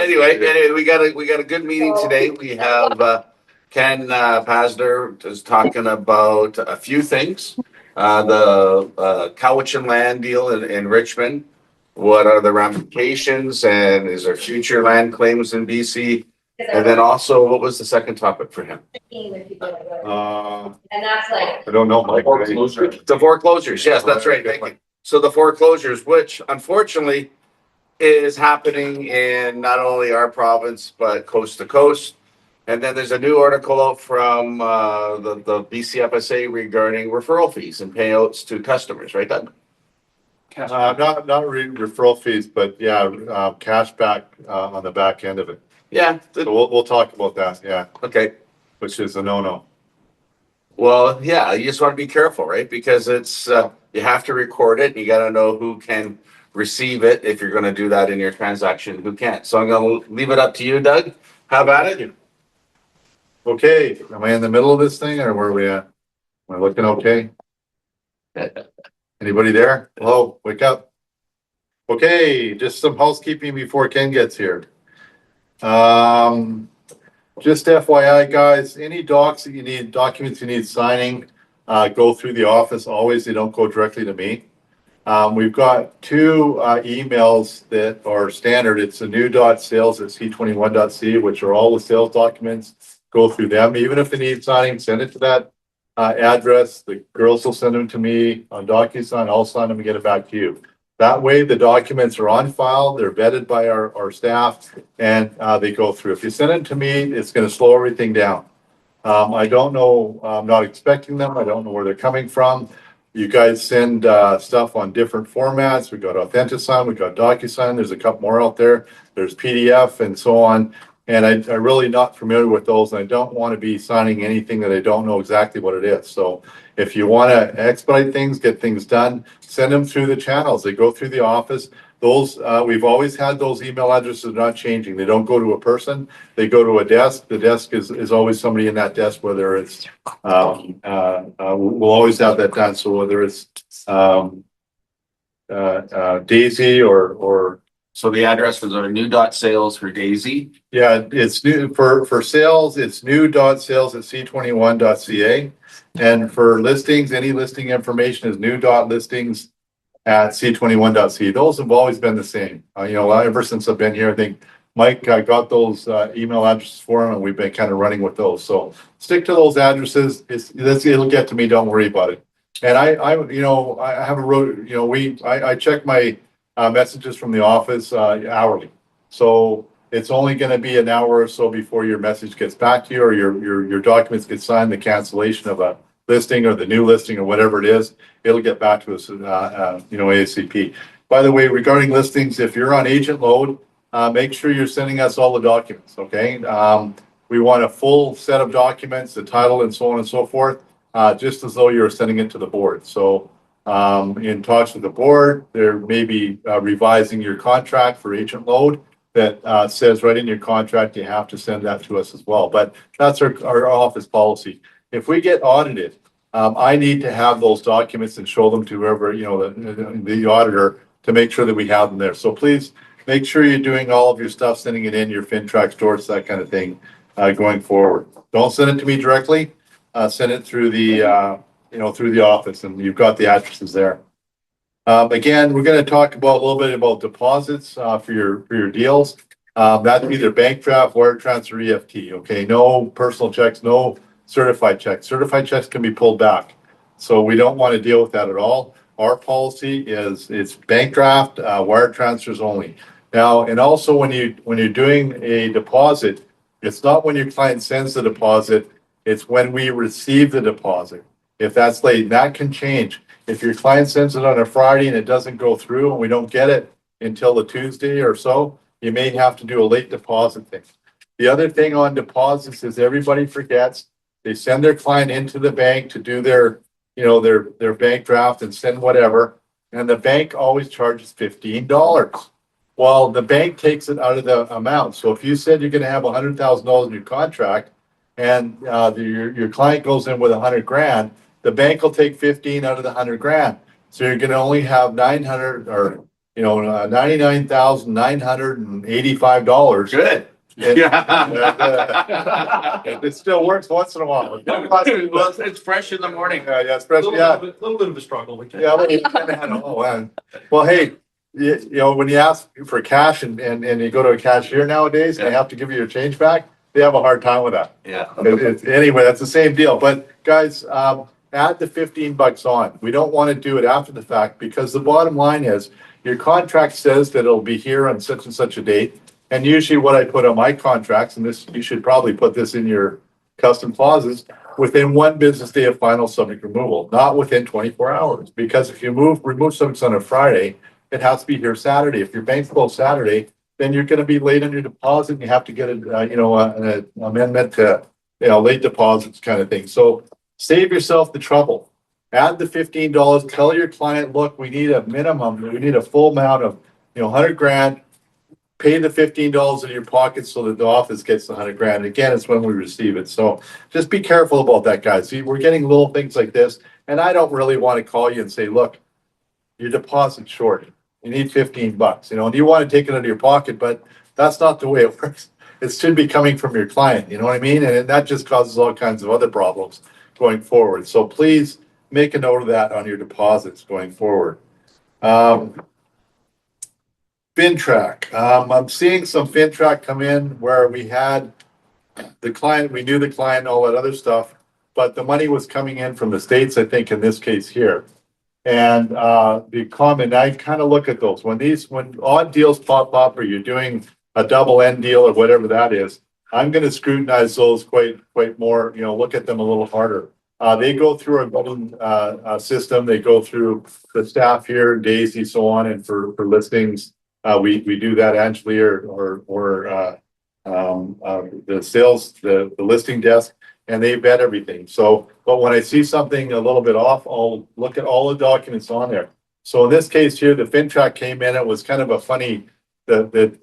anyway, we got a good meeting today. We have Ken Pazder is talking about a few things. The Cowichan land deal in Richmond. What are the ramifications, and is there future land claims in BC? And then also, what was the second topic for him? And that's like I don't know, Mike. The foreclosures. Yes, that's right. Thank you. So the foreclosures, which unfortunately is happening in not only our province but coast to coast. And then there's a new article out from the BCFSA regarding referral fees and payouts to customers, right, Doug? Not referral fees, but yeah, cash back on the back end of it. Yeah. So we'll talk about that. Yeah. Okay. Which is a no-no. Well, yeah, you just want to be careful, right? Because it's you have to record it. And you got to know who can receive it if you're going to do that in your transaction, who can't. So I'm going to leave it up to you, Doug. How about it? Okay. Am I in the middle of this thing, or where are we at? Am I looking okay? Anybody there? Hello, wake up. Okay, just some housekeeping before Ken gets here. Just FYI, guys, any documents you need signing, go through the office. Always, they don't go directly to me. We've got two emails that are standard. It's a new.sales@c21.ca, which are all the sales documents. Go through them. Even if they need signing, send it to that address. The girls will send them to me on DocuSign. I'll sign them and get it back to you. That way, the documents are on file, they're vetted by our staff, and they go through. If you send it to me, it's going to slow everything down. I don't know, I'm not expecting them. I don't know where they're coming from. You guys send stuff on different formats. We've got AuthentiSign, we've got DocuSign, there's a couple more out there. There's PDF and so on. And I'm really not familiar with those, and I don't want to be signing anything that I don't know exactly what it is. So if you want to expedite things, get things done, send them through the channels. They go through the office. Those we've always had those email addresses, not changing. They don't go to a person. They go to a desk. The desk is always somebody in that desk, whether it's we'll always have that done. So whether it's Daisy or so the address was our new.sales for Daisy. Yeah, it's new for sales. It's new.sales@c21.ca, and for listings, any listing information is new.listings@c21.ca. Those have always been the same. Ever since I've been here, I think Mike got those email addresses for him, and we've been kind of running with those. So stick to those addresses. It'll get to me. Don't worry about it. And I have a road. I check my messages from the office hourly. So it's only going to be an hour or so before your message gets back to you, or your documents get signed, the cancellation of a listing or the new listing or whatever it is. It'll get back to us, ASAP. By the way, regarding listings, if you're on agent load, make sure you're sending us all the documents, okay? We want a full set of documents, the title and so on and so forth, just as though you're sending it to the board. So in talks with the board, there may be revising your contract for agent load that says right in your contract you have to send that to us as well. But that's our office policy. If we get audited, I need to have those documents and show them to whoever, the auditor, to make sure that we have them there. So please make sure you're doing all of your stuff, sending it in your FinTrack stores, that kind of thing, going forward. Don't send it to me directly. Send it through the through the office, and you've got the addresses there. Again, we're going to talk about a little bit about deposits for your deals. That's either bank draft, wire transfer, EFT. Okay, no personal checks, no certified checks. Certified checks can be pulled back, so we don't want to deal with that at all. Our policy is it's bank draft, wire transfers only. Now, and also when you're doing a deposit, it's not when your client sends the deposit, it's when we receive the deposit. If that's late, that can change. If your client sends it on a Friday and it doesn't go through and we don't get it until the Tuesday or so, you may have to do a late deposit thing. The other thing on deposits is everybody forgets. They send their client into the bank to do their bank draft and send whatever, and the bank always charges $15. Well, the bank takes it out of the amount. So if you said you're going to have $100,000 in your contract, and your client goes in with $100,000, the bank will take 15 out of the $100,000. So you're going to only have 900 or $99,985. Good. And, Yeah. it still works once in a while. Well, it's fresh in the morning. Yeah, especially, yeah. Little bit of a struggle. Yeah, well, well, hey, when you ask for cash and you go to a cashier nowadays and they have to give you your change back, they have a hard time with that. Yeah. Anyway, that's the same deal. But guys, add the $15 on. We don't want to do it after the fact because the bottom line is your contract says that it'll be here on such and such a date. And usually what I put on my contracts, and this, you should probably put this in your custom clauses, within 1 business day of final subject removal, not within 24 hours. Because if you remove subjects on a Friday, it has to be here Saturday. If your bank's closed Saturday, then you're going to be late on your deposit and you have to get an amendment to, late deposits kind of thing. So save yourself the trouble. Add the $15. Tell your client, look, we need a minimum, we need a full amount of, 100 grand. Pay the $15 in your pocket so that the office gets the 100 grand. And again, it's when we receive it. So just be careful about that, guys. See, we're getting little things like this, and I don't really want to call you and say, look, your deposit's short. You need $15, and you want to take it out of your pocket, but that's not the way it works. It should be coming from your client. You know what I mean? And that just causes all kinds of other problems going forward. So please make a note of that on your deposits going forward. FinTrack. I'm seeing some FinTrack come in where we had the client, we knew the client, all that other stuff, but the money was coming in from the States, I think, in this case here. And the comment, I kind of look at those. When odd deals pop up or you're doing a double end deal or whatever that is, I'm going to scrutinize those quite more, look at them a little harder. They go through a voting system. They go through the staff here, Daisy, so on, and for listings. We do that annually or the sales, the listing desk, and they vet everything. So, but when I see something a little bit off, I'll look at all the documents on there. So in this case here, the FinTrack came in. It was kind of a funny, the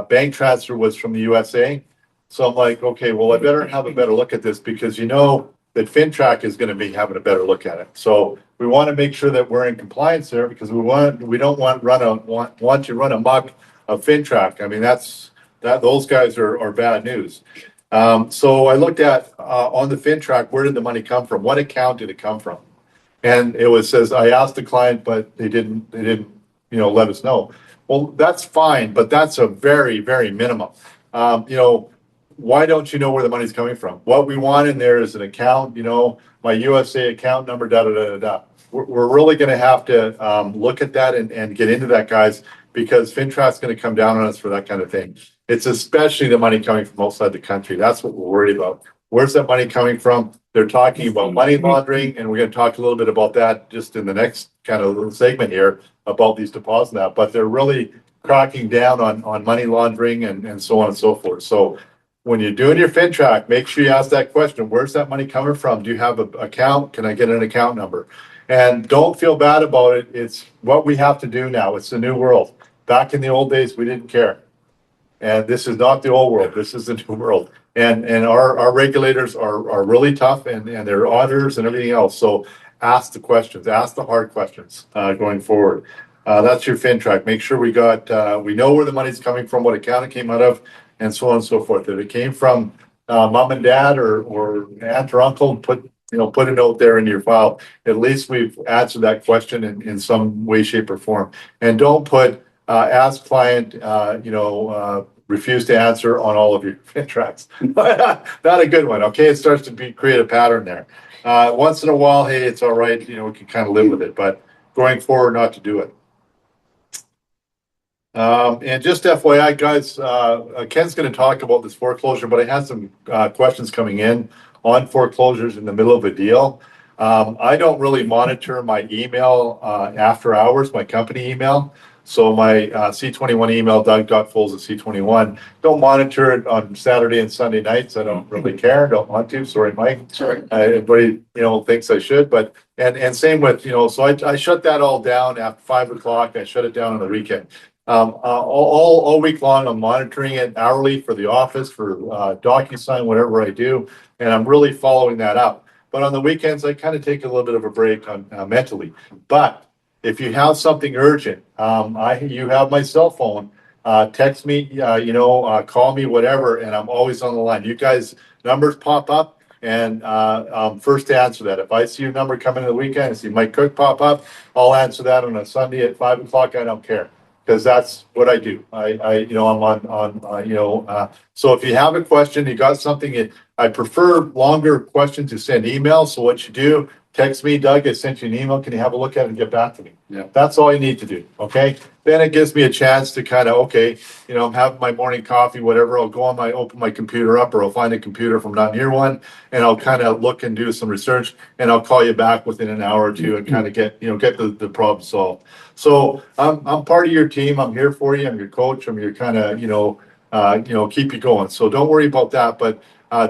bank transfer was from the USA. So I'm like, okay, well, I better have a better look at this because that FinTrack is going to be having a better look at it. So we want to make sure that we're in compliance there because we don't want to run amok of FinTrack. I mean, those guys are bad news. So I looked at on the FinTrack, where did the money come from? What account did it come from? And says I asked the client, but they didn't let us know. Well, that's fine, but that's a very, very minimum. Why don't you know where the money's coming from? What we want in there is an account, my USA account number, We're really going to have to look at that and get into that, guys, because FinTrack's going to come down on us for that kind of thing. It's especially the money coming from outside the country. That's what we're worried about. Where's that money coming from? They're talking about money laundering, and we're going to talk a little bit about that just in the next kind of little segment here about these deposits now. But they're really cracking down on money laundering and so on and so forth. So when you're doing your FinTrack, make sure you ask that question. Where's that money coming from? Do you have an account? Can I get an account number? And don't feel bad about it. It's what we have to do now. It's the new world. Back in the old days, we didn't care. And this is not the old world. This is the new world. And our regulators are really tough and they're auditors and everything else. So ask the questions, ask the hard questions going forward. That's your FinTrack. Make sure we know where the money's coming from, what account it came out of, and so on and so forth. If it came from mom and dad or aunt or uncle, put a note there in your file. At least we've answered that question in some way, shape, or form. And don't put ask client, refuse to answer on all of your FinTracks. Not a good one. Okay, it starts to create a pattern there. Once in a while, hey, it's all right. We can kind of live with it, but going forward, not to do it. And just FYI, guys, Ken's going to talk about this foreclosure, but I had some questions coming in on foreclosures in the middle of a deal. I don't really monitor my email after hours, my company email. So my C21 email, Doug.Foles@C21, don't monitor it on Saturday and Sunday nights. I don't really care. Don't want to. Sorry, Mike. Sorry. Everybody, thinks I should, but and same with, so I shut that all down after 5 o'clock. I shut it down on the weekend. All week long, I'm monitoring it hourly for the office, for DocuSign, whatever I do, and I'm really following that up. But on the weekends, I kind of take a little bit of a break on mentally. But if you have something urgent, you have my cell phone, text me, call me, whatever, and I'm always on the line. You guys, numbers pop up, and I'm first to answer that. If I see your number coming in the weekend, I see Mike Cook pop up, I'll answer that on a Sunday at 5 o'clock. I don't care, because that's what I do. I'm on, so if you have a question, you got something, I prefer longer questions to send emails. So what you do, text me, Doug, I sent you an email. Can you have a look at it and get back to me? Yeah. That's all you need to do. Okay. Then it gives me a chance to kind of, okay, I'm having my morning coffee, whatever. I'll go on open my computer up, or I'll find a computer if I'm not near one, and I'll kind of look and do some research, and I'll call you back within an hour or two and kind of get the problem solved. So I'm part of your team. I'm here for you. I'm your coach. I'm your kind of, keep you going. So don't worry about that. But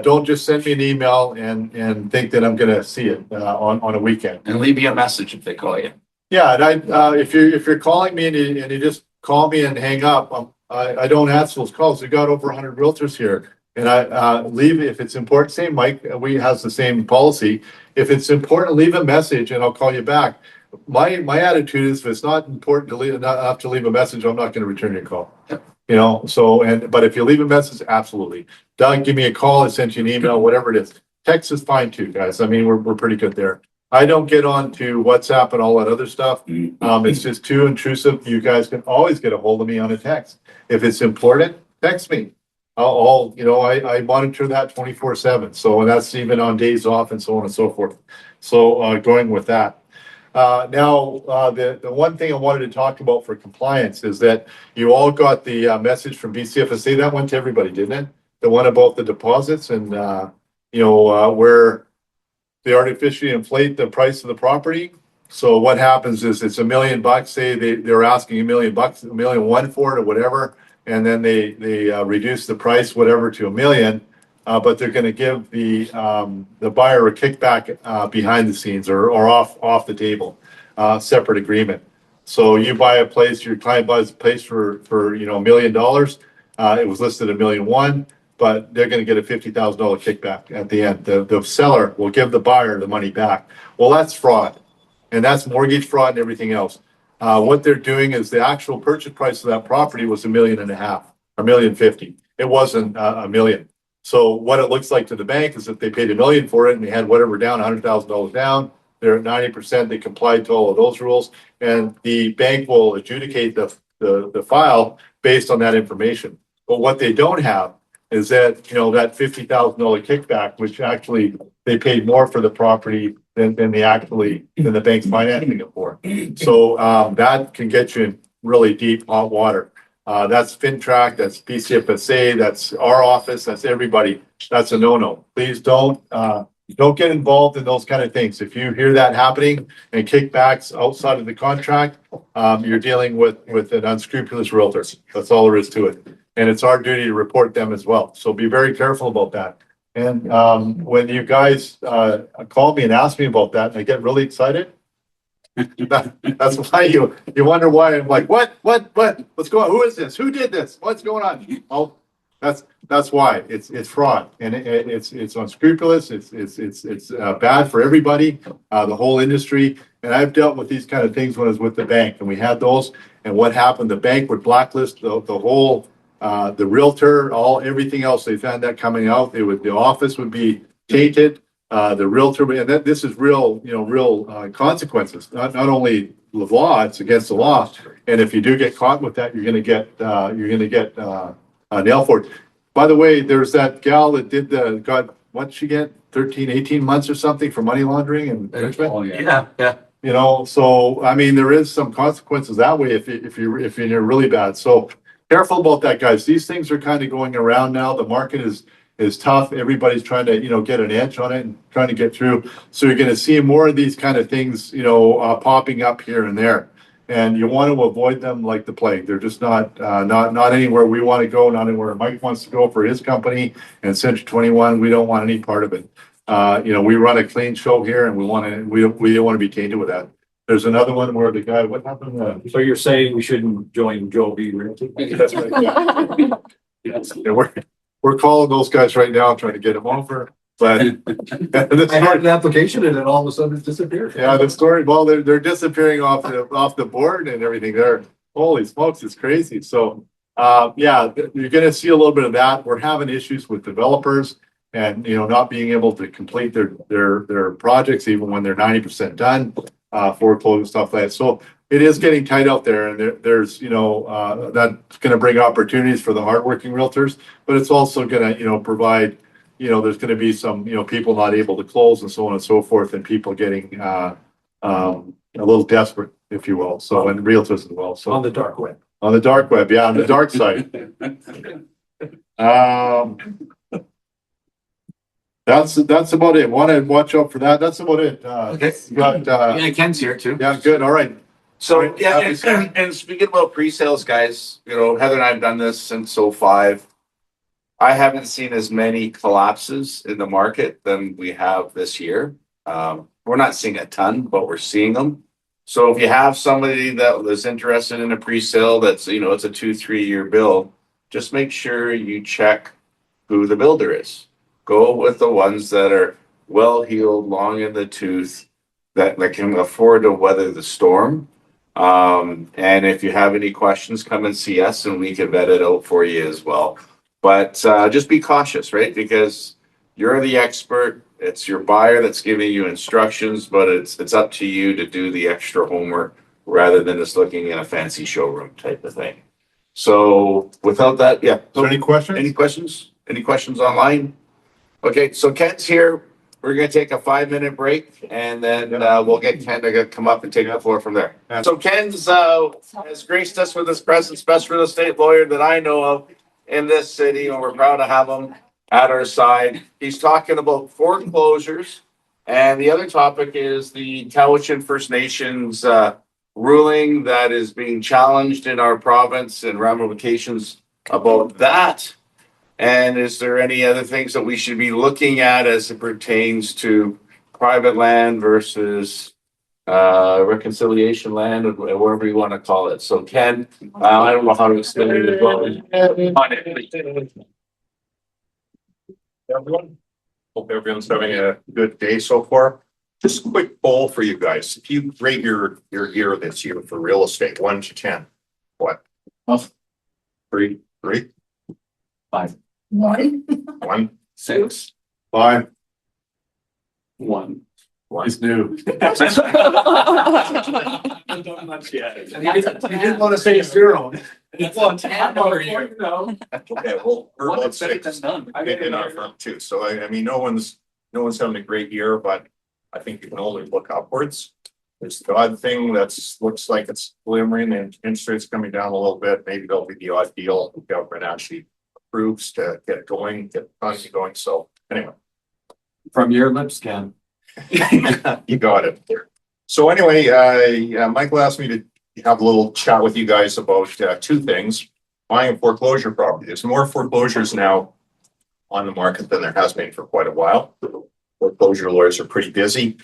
don't just send me an email and think that I'm going to see it on a weekend. And leave me a message if they call you. Yeah, and if you're calling me and you just call me and hang up, I don't answer those calls. We got over 100 realtors here, and I leave if it's important. Same, Mike, we has the same policy. If it's important, leave a message and I'll call you back. My attitude is, if it's not important to leave, not have to leave a message, I'm not going to return your call. Yep. But if you leave a message, absolutely. Doug, give me a call. I sent you an email, whatever it is. Text is fine too, guys. I mean, we're pretty good there. I don't get on to WhatsApp and all that other stuff. It's just too intrusive. You guys can always get a hold of me on a text. If it's important, text me. I monitor that 24/7. So, and that's even on days off and so on and so forth. So going with that. The one thing I wanted to talk about for compliance is that you all got the message from BCFSA. That went to everybody, didn't it? The one about the deposits and, where they artificially inflate the price of the property. So what happens is it's $1 million. Say they're asking $1 million, $1.1 million for it or whatever. And then they reduce the price, whatever, to $1 million. But they're going to give the buyer a kickback behind the scenes or off the table, separate agreement. So you buy a place, your client buys a place for $1 million. It was listed at $1.1 million, but they're going to get a $50,000 kickback at the end. The seller will give the buyer the money back. Well, that's fraud, and that's mortgage fraud and everything else. What they're doing is the actual purchase price of that property was $1.5 million, $1.05 million. It wasn't $1 million. So what it looks like to the bank is that they paid $1 million for it and they had whatever down, $100,000 down. They're at 90%. They complied to all of those rules, and the bank will adjudicate the file based on that information. But what they don't have is that that $50,000 kickback, which actually they paid more for the property than the bank's financing it for. So that can get you in really deep hot water. That's FinTrack, that's BCFSA, that's our office, that's everybody. That's a no-no. Please don't get involved in those kind of things. If you hear that happening and kickbacks outside of the contract, you're dealing with an unscrupulous realtor. That's all there is to it. And it's our duty to report them as well. So be very careful about that. And when you guys call me and ask me about that, and I get really excited, that's why you wonder why I'm like, what? What's going on? Who is this? Who did this? What's going on? Oh, that's why it's fraud, and it's unscrupulous. It's bad for everybody, the whole industry. And I've dealt with these kind of things when I was with the bank, and we had those. And what happened? The bank would blacklist the whole, the realtor, everything else. They found that coming out. The office would be tainted. The realtor, and this is real consequences. Not only the law, it's against the law. And if you do get caught with that, you're going to get a nail for it. By the way, there's that gal that got what'd she get? 13, 18 months or something for money laundering and enrichment. Oh, yeah. So I mean, there is some consequences that way if you're really bad. So careful about that, guys. These things are kind of going around now. The market is tough. Everybody's trying to, get an edge on it and trying to get through. So you're going to see more of these kind of things, popping up here and there. And you want to avoid them like the plague. They're just not anywhere we want to go, not anywhere Mike wants to go for his company. And Century 21, we don't want any part of it. We run a clean show here, and we don't want to be tainted with that. There's another one where the guy, what happened? So you're saying we shouldn't join Joe B. Realty? That's right. Yeah. Yes. Yeah, we're calling those guys right now, trying to get them over. But I had an application and then all of a sudden it disappeared. yeah, the story, well, they're disappearing off the board and everything there. Holy smokes, it's crazy. So, yeah, you're gonna see a little bit of that. We're having issues with developers and, not being able to complete their projects even when they're 90% done, foreclosure stuff like that. So it is getting tight out there and there's, that's gonna bring opportunities for the hardworking realtors, but it's also gonna, provide, there's gonna be some, people not able to close and so on and so forth, and people getting, a little desperate, if you will. So, and realtors as well. So On the dark web. on the dark web, yeah, on the dark side. That's about it. Want to watch out for that. That's about it. Okay. Got, Yeah, Ken's here too. yeah, good. All right. So, yeah, and speaking about pre-sales, guys, Heather and I have done this since '05. I haven't seen as many collapses in the market than we have this year. We're not seeing a ton, but we're seeing them. So if you have somebody that is interested in a pre-sale that's, it's a 2-3 year build, just make sure you check who the builder is. Go with the ones that are well-heeled, long in the tooth, that can afford to weather the storm. And if you have any questions, come and see us and we can vet it out for you as well. But just be cautious, right? Because you're the expert. It's your buyer that's giving you instructions, but it's up to you to do the extra homework rather than just looking in a fancy showroom type of thing. So without that, yeah. So any questions? Any questions? Any questions online? Okay, so Ken's here. We're gonna take a 5-minute break and then we'll get Ken to come up and take the floor from there. Yeah. So Ken's has graced us with his presence, best real estate lawyer that I know of in this city, and we're proud to have him at our side. He's talking about foreclosures, and the other topic is the Cowichan First Nations ruling that is being challenged in our province and ramifications about that. And is there any other things that we should be looking at as it pertains to private land versus reconciliation land, or whatever you want to call it? So Ken, I don't know how to explain it as well. Everyone, hope everyone's having a good day so far. Just a quick poll for you guys. If you rate your year this year for real estate, 1 to 10, what? 3, 5. 1, 6. 5. 1. It's new. You didn't want to say 0. Okay, well, we're about 6 in our firm too. So I mean, no one's having a great year, but I think you can only look upwards. There's the odd thing looks like it's glimmering and interest rates coming down a little bit. Maybe there'll be the odd deal the government actually approves to get it going, get the economy going. So anyway. From your lips, Ken. You got it. So anyway, Michael asked me to have a little chat with you guys about 2 things. Buying a foreclosure property. There's more foreclosures now on the market than there has been for quite a while. Foreclosure lawyers are pretty busy.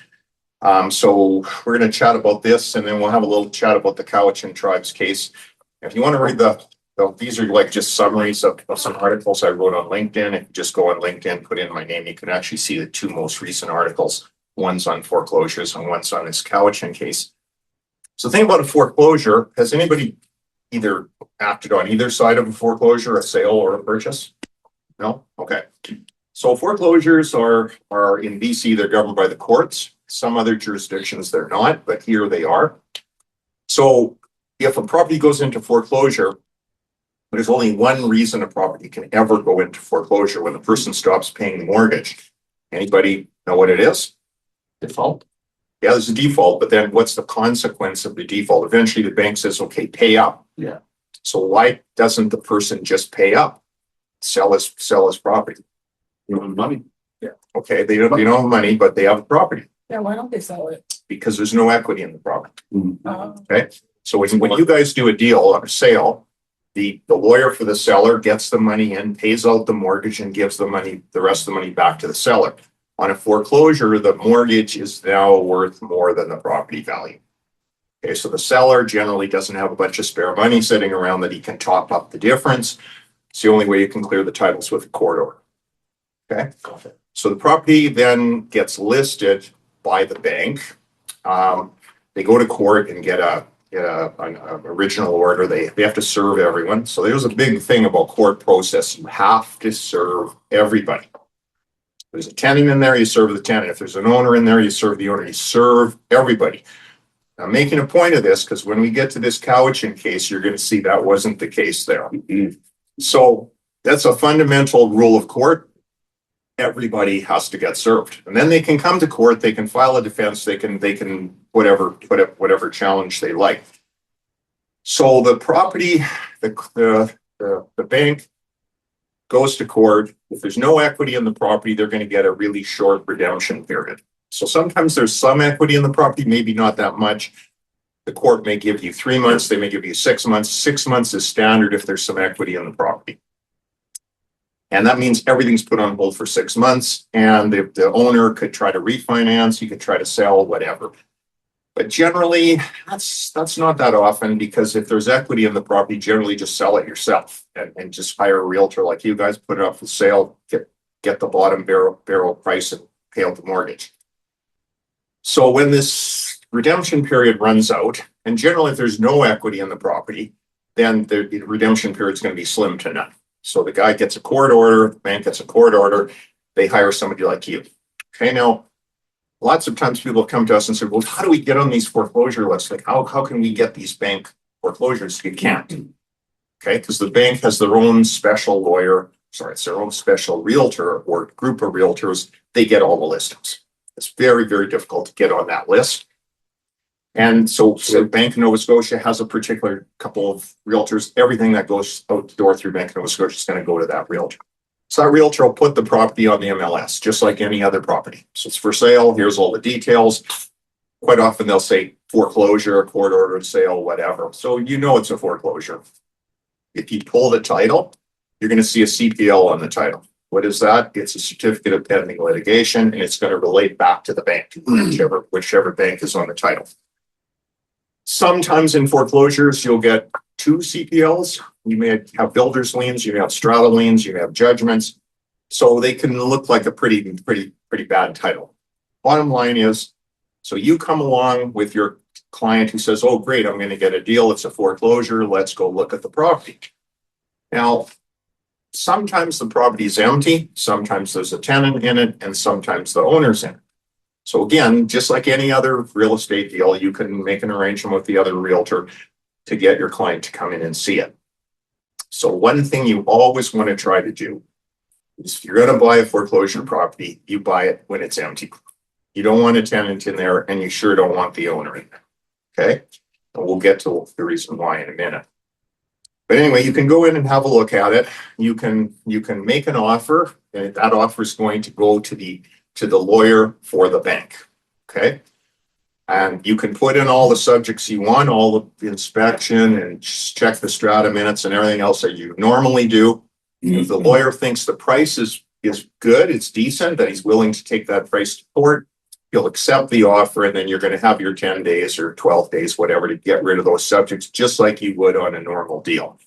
So we're going to chat about this, and then we'll have a little chat about the Cowichan Tribes case. If you want to read these are like just summaries of some articles I wrote on LinkedIn. If you just go on LinkedIn, put in my name, you can actually see the 2 most recent articles. One's on foreclosures and one's on this Cowichan case. So the thing about a foreclosure, has anybody either acted on either side of a foreclosure, a sale or a purchase? No? Okay. So foreclosures are in BC, they're governed by the courts. Some other jurisdictions they're not, but here they are. So if a property goes into foreclosure, there's only one reason a property can ever go into foreclosure: when the person stops paying the mortgage. Anybody know what it is? Default. Yeah, there's a default, but then what's the consequence of the default? Eventually the bank says, okay, pay up. Yeah. So why doesn't the person just pay up? Sell his property. You want money? Yeah. Okay, they don't have money, but they have a property Yeah, why don't they sell it? because there's no equity in the property. Uh, Okay, so when you guys do a deal on a sale, the lawyer for the seller gets the money in, pays out the mortgage, and gives the rest of the money back to the seller. On a foreclosure, the mortgage is now worth more than the property value. Okay, so the seller generally doesn't have a bunch of spare money sitting around that he can top up the difference. It's the only way you can clear the titles with a court order. Okay, So the property then gets listed by the bank. They go to court and get an original order. They have to serve everyone. So there's a big thing about court process. You have to serve everybody. If there's a tenant in there, you serve the tenant. If there's an owner in there, you serve the owner. You serve everybody. I'm making a point of this because when we get to this Cowichan case, you're going to see that wasn't the case there. So that's a fundamental rule of court. Everybody has to get served, and then they can come to court. They can file a defense. They can whatever challenge they like. So the property, the bank goes to court. If there's no equity in the property, they're going to get a really short redemption period. So sometimes there's some equity in the property, maybe not that much. The court may give you 3 months. They may give you 6 months. 6 months is standard if there's some equity in the property. And that means everything's put on hold for 6 months, and the owner could try to refinance, you could try to sell, whatever. But generally, that's not that often, because if there's equity in the property, generally just sell it yourself and just hire a realtor like you guys, put it up for sale, get the bottom barrel price and pay out the mortgage. So when this redemption period runs out, and generally if there's no equity in the property, then the redemption period is going to be slim to none. So the guy gets a court order, the bank gets a court order, they hire somebody like you. Okay, now, lots of times people come to us and say, well, how do we get on these foreclosure lists? Like, how can we get these bank foreclosures? You can't. Okay, because the bank has their own special lawyer, it's their own special realtor or group of realtors. They get all the listings. It's very, very difficult to get on that list. And so Bank of Nova Scotia has a particular couple of realtors. Everything that goes out the door through Bank of Nova Scotia is going to go to that realtor. So that realtor will put the property on the MLS, just like any other property. So it's for sale. Here's all the details. Quite often they'll say foreclosure, court ordered sale, whatever. So you know it's a foreclosure. If you pull the title, you're going to see a CPL on the title. What is that? It's a certificate of pending litigation, and it's going to relate back to the bank, whichever bank is on the title. Sometimes in foreclosures, you'll get 2 CPLs. You may have builder's liens, you may have strata liens, you may have judgments. So they can look like a pretty bad title. Bottom line is, so you come along with your client who says, oh, great, I'm going to get a deal. It's a foreclosure. Let's go look at the property. Now, sometimes the property is empty. Sometimes there's a tenant in it, and sometimes the owner's in it. So again, just like any other real estate deal, you can make an arrangement with the other realtor to get your client to come in and see it. So one thing you always want to try to do is, if you're going to buy a foreclosure property, you buy it when it's empty. You don't want a tenant in there, and you sure don't want the owner in there. Okay? And we'll get to the reason why in a minute. But anyway, you can go in and have a look at it. You can make an offer, and that offer is going to go to the lawyer for the bank. Okay? And you can put in all the subjects you want, all the inspection and check the strata minutes and everything else that you normally do. If the lawyer thinks the price is good, it's decent, that he's willing to take that price to court, he'll accept the offer, and then you're going to have your 10 days or 12 days, whatever, to get rid of those subjects, just like you would on a normal deal.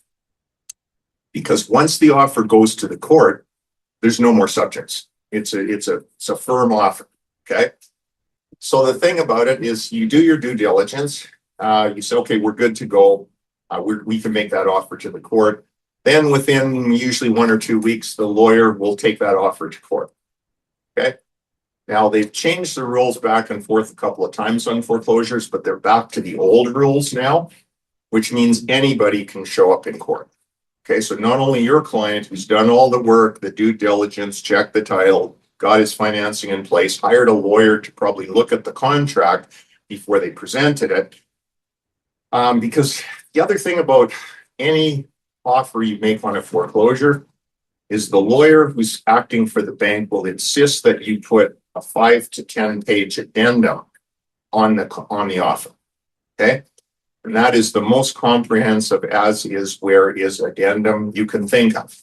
Because once the offer goes to the court, there's no more subjects. It's a firm offer. Okay. So the thing about it is, you do your due diligence. You say, okay, we're good to go. We can make that offer to the court. Then within usually 1 or 2 weeks, the lawyer will take that offer to court. Okay. Now they've changed the rules back and forth a couple of times on foreclosures, but they're back to the old rules now, which means anybody can show up in court. Okay, so not only your client who's done all the work, the due diligence, checked the title, got his financing in place, hired a lawyer to probably look at the contract before they presented it. Because the other thing about any offer you make on a foreclosure is, the lawyer who's acting for the bank will insist that you put a 5 to 10 page addendum on the offer. Okay. And that is the most comprehensive as is, where is addendum you can think of.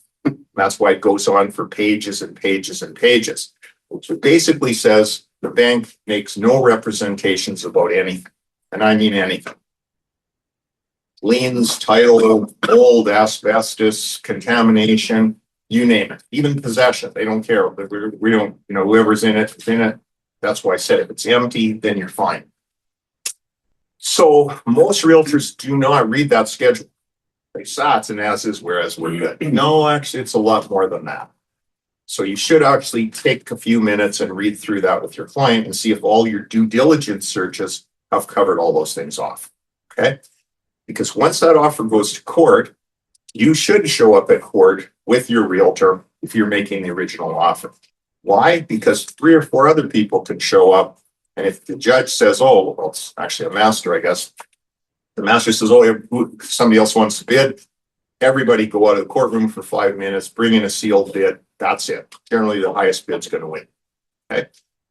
That's why it goes on for pages and pages and pages. Which basically says the bank makes no representations about anything. And I mean anything. Liens, title, mold, asbestos, contamination, you name it, even possession, they don't care. But we don't, you know, whoever's in it, is in it. That's why I said if it's empty, then you're fine. So most realtors do not read that schedule. They say it's an as is, whereas we're good. No, actually, it's a lot more than that. So you should actually take a few minutes and read through that with your client and see if all your due diligence searches have covered all those things off. Okay? Because once that offer goes to court, you should show up at court with your realtor if you're making the original offer. Why? Because 3 or 4 other people can show up. And if the judge says, oh, well, it's actually a master, I guess. The master says, oh, somebody else wants to bid. Everybody go out of the courtroom for 5 minutes, bring in a sealed bid. That's it. Generally, the highest bid's going to win. Okay.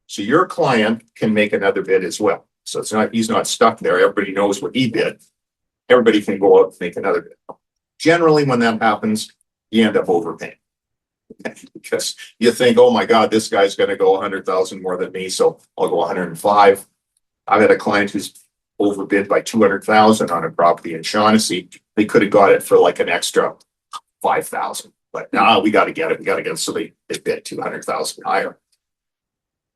So your client can make another bid as well. So it's not, he's not stuck there. Everybody knows what he bid. Everybody can go out and make another bid. Generally, when that happens, you end up overpaying. Because you think, oh my God, this guy's going to go 100,000 more than me, so I'll go 105. I've had a client who's overbid by 200,000 on a property in Shaughnessy. They could have got it for like an extra 5,000, but now we got to get it. We got to get it. So they bid 200,000 higher.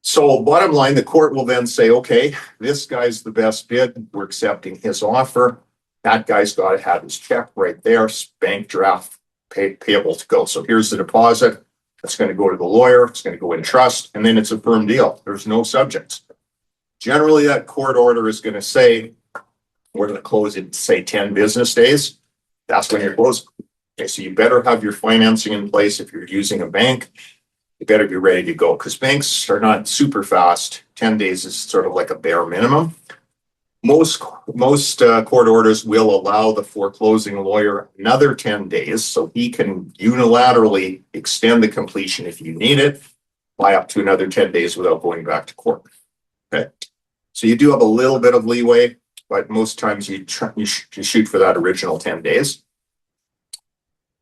So bottom line, the court will then say, okay, this guy's the best bid. We're accepting his offer. That guy's got to have his check right there, bank draft payable to go. So here's the deposit. It's going to go to the lawyer. It's going to go in trust, and then it's a firm deal. There's no subjects. Generally, that court order is going to say, we're going to close in, say, 10 business days. That's when you're closing. Okay, so you better have your financing in place. If you're using a bank, you better be ready to go, because banks are not super fast. 10 days is sort of like a bare minimum. Most court orders will allow the foreclosing lawyer another 10 days, so he can unilaterally extend the completion if you need it by up to another 10 days without going back to court. Okay, so you do have a little bit of leeway, but most times you shoot for that original 10 days.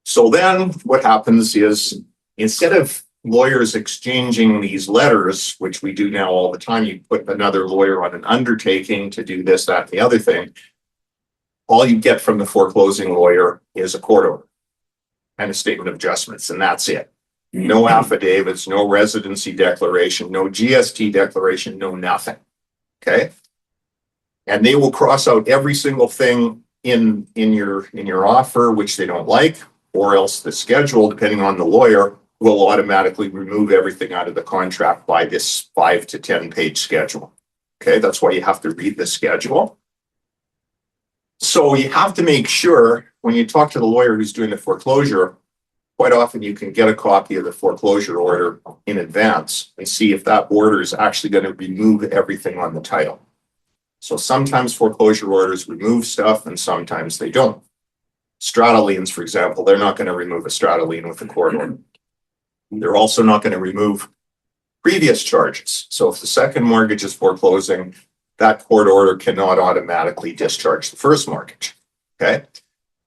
So then what happens is, instead of lawyers exchanging these letters, which we do now all the time, you put another lawyer on an undertaking to do this, that, and the other thing. All you get from the foreclosing lawyer is a court order and a statement of adjustments, and that's it. No affidavits, no residency declaration, no GST declaration, no nothing. Okay. And they will cross out every single thing in your offer, which they don't like, or else the schedule, depending on the lawyer, will automatically remove everything out of the contract by this 5 to 10 page schedule. Okay, that's why you have to read the schedule. So you have to make sure when you talk to the lawyer who's doing the foreclosure, quite often you can get a copy of the foreclosure order in advance and see if that order is actually going to remove everything on the title. So sometimes foreclosure orders remove stuff and sometimes they don't. Strata liens, for example, they're not going to remove a strata lien with a court order. They're also not going to remove previous charges. So if the second mortgage is foreclosing, that court order cannot automatically discharge the first mortgage. Okay.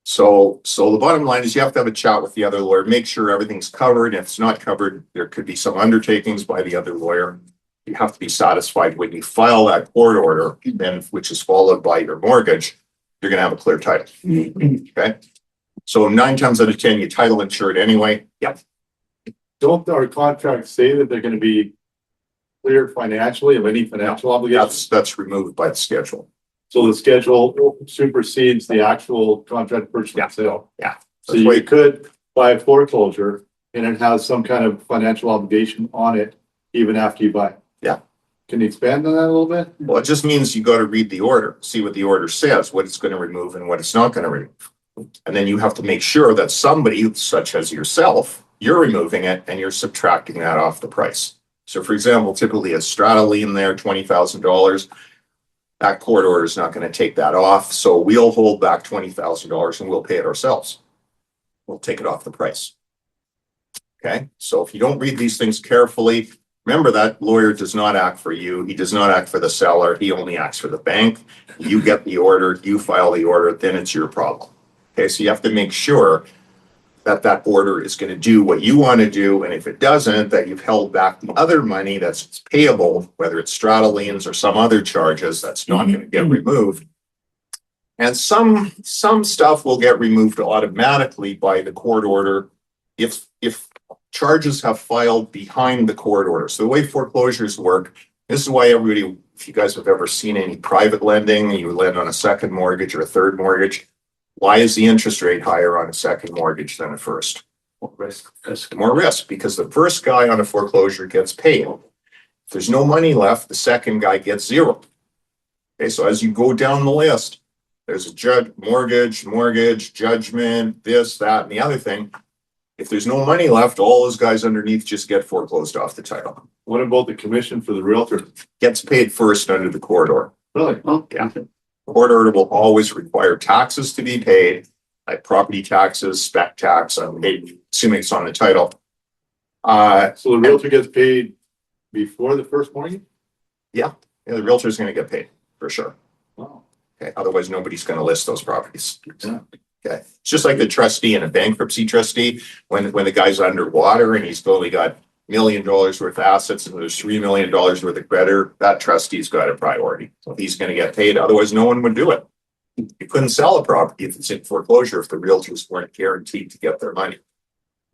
So the bottom line is you have to have a chat with the other lawyer, make sure everything's covered. If it's not covered, there could be some undertakings by the other lawyer. You have to be satisfied when you file that court order, then which is followed by your mortgage, you're going to have a clear title. Okay. So 9 times out of 10, you title insured anyway. Yep. Don't our contracts say that they're going to be cleared financially of any financial obligations? That's removed by the schedule. So the schedule supersedes the actual contract purchase and sale. Yeah. So you could buy a foreclosure and it has some kind of financial obligation on it even after you buy it. Yeah. Can you expand on that a little bit? Well, it just means you got to read the order, see what the order says, what it's going to remove and what it's not going to remove. And then you have to make sure that somebody, such as yourself, you're removing it and you're subtracting that off the price. So for example, typically a strata lien there, $20,000, that court order is not going to take that off. So we'll hold back $20,000 and we'll pay it ourselves. We'll take it off the price. Okay. So if you don't read these things carefully, remember that lawyer does not act for you. He does not act for the seller. He only acts for the bank. You get the order, you file the order, then it's your problem. Okay. So you have to make sure that order is going to do what you want to do. And if it doesn't, that you've held back the other money that's payable, whether it's strata liens or some other charges, that's not going to get removed. And some stuff will get removed automatically by the court order if charges have filed behind the court order. So the way foreclosures work, this is why everybody, if you guys have ever seen any private lending, you lend on a second mortgage or a third mortgage, why is the interest rate higher on a second mortgage than a first? More risk, because the first guy on a foreclosure gets paid. If there's no money left, the second guy gets zero. Okay, so as you go down the list, there's a mortgage, judgment, this, that, and the other thing. If there's no money left, all those guys underneath just get foreclosed off the title. What about the commission for the realtor? Gets paid first under the court order. Really? Oh, Yeah. Court order will always require taxes to be paid, like property taxes, spec tax, assuming it's on the title. So the realtor gets paid before the first mortgage? Yeah, the realtor is going to get paid for sure. Wow. Okay, otherwise nobody's going to list those properties. Yeah. Okay, it's just like the trustee and a bankruptcy trustee, when the guy's underwater and he's only got $1 million worth of assets and there's $3 million worth of credit, that trustee's got a priority. So he's going to get paid, otherwise no one would do it. You couldn't sell a property if it's in foreclosure if the realtors weren't guaranteed to get their money.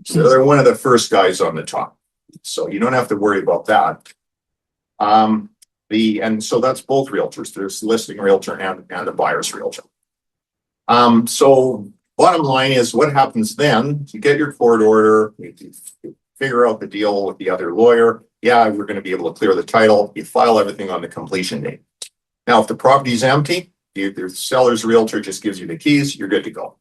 So they're one of the first guys on the top. So you don't have to worry about that. And so that's both realtors. There's the listing realtor and the buyer's realtor. So bottom line is what happens then, you get your court order, you figure out the deal with the other lawyer. Yeah, we're going to be able to clear the title. You file everything on the completion date. Now, if the property's empty, the seller's realtor just gives you the keys, you're good to go.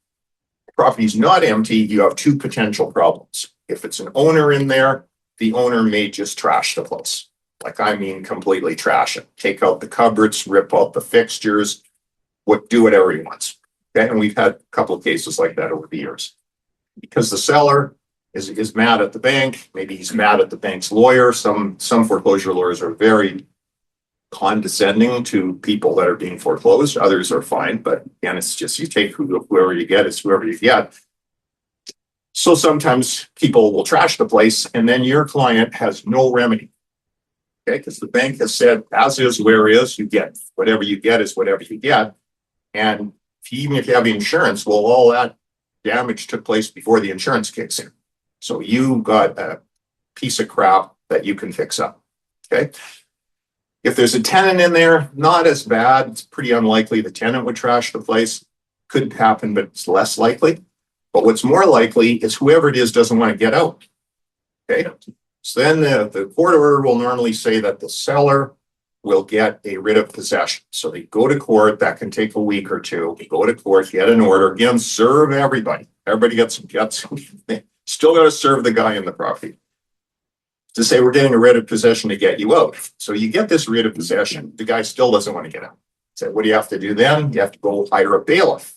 If the property's not empty, you have two potential problems. If it's an owner in there, the owner may just trash the place. Like, I mean, completely trash it. Take out the cupboards, rip out the fixtures, do whatever he wants. Okay, and we've had a couple of cases like that over the years. Because the seller is mad at the bank, maybe he's mad at the bank's lawyer. Some foreclosure lawyers are very condescending to people that are being foreclosed. Others are fine, but again, it's just you take whoever you get, it's whoever you get. So sometimes people will trash the place and then your client has no remedy. Okay, because the bank has said, as is where is, you get whatever you get is whatever you get. And even if you have insurance, well, all that damage took place before the insurance kicks in. So you got a piece of crap that you can fix up. Okay. If there's a tenant in there, not as bad. It's pretty unlikely the tenant would trash the place. Could happen, but it's less likely. But what's more likely is whoever it is doesn't want to get out. Okay. So then the court order will normally say that the seller will get a writ of possession. So they go to court, that can take a week or two. They go to court, get an order, again, serve everybody. Everybody gets still got to serve the guy in the property to say we're getting a writ of possession to get you out. So you get this writ of possession, the guy still doesn't want to get out. So what do you have to do then? You have to go hire a bailiff.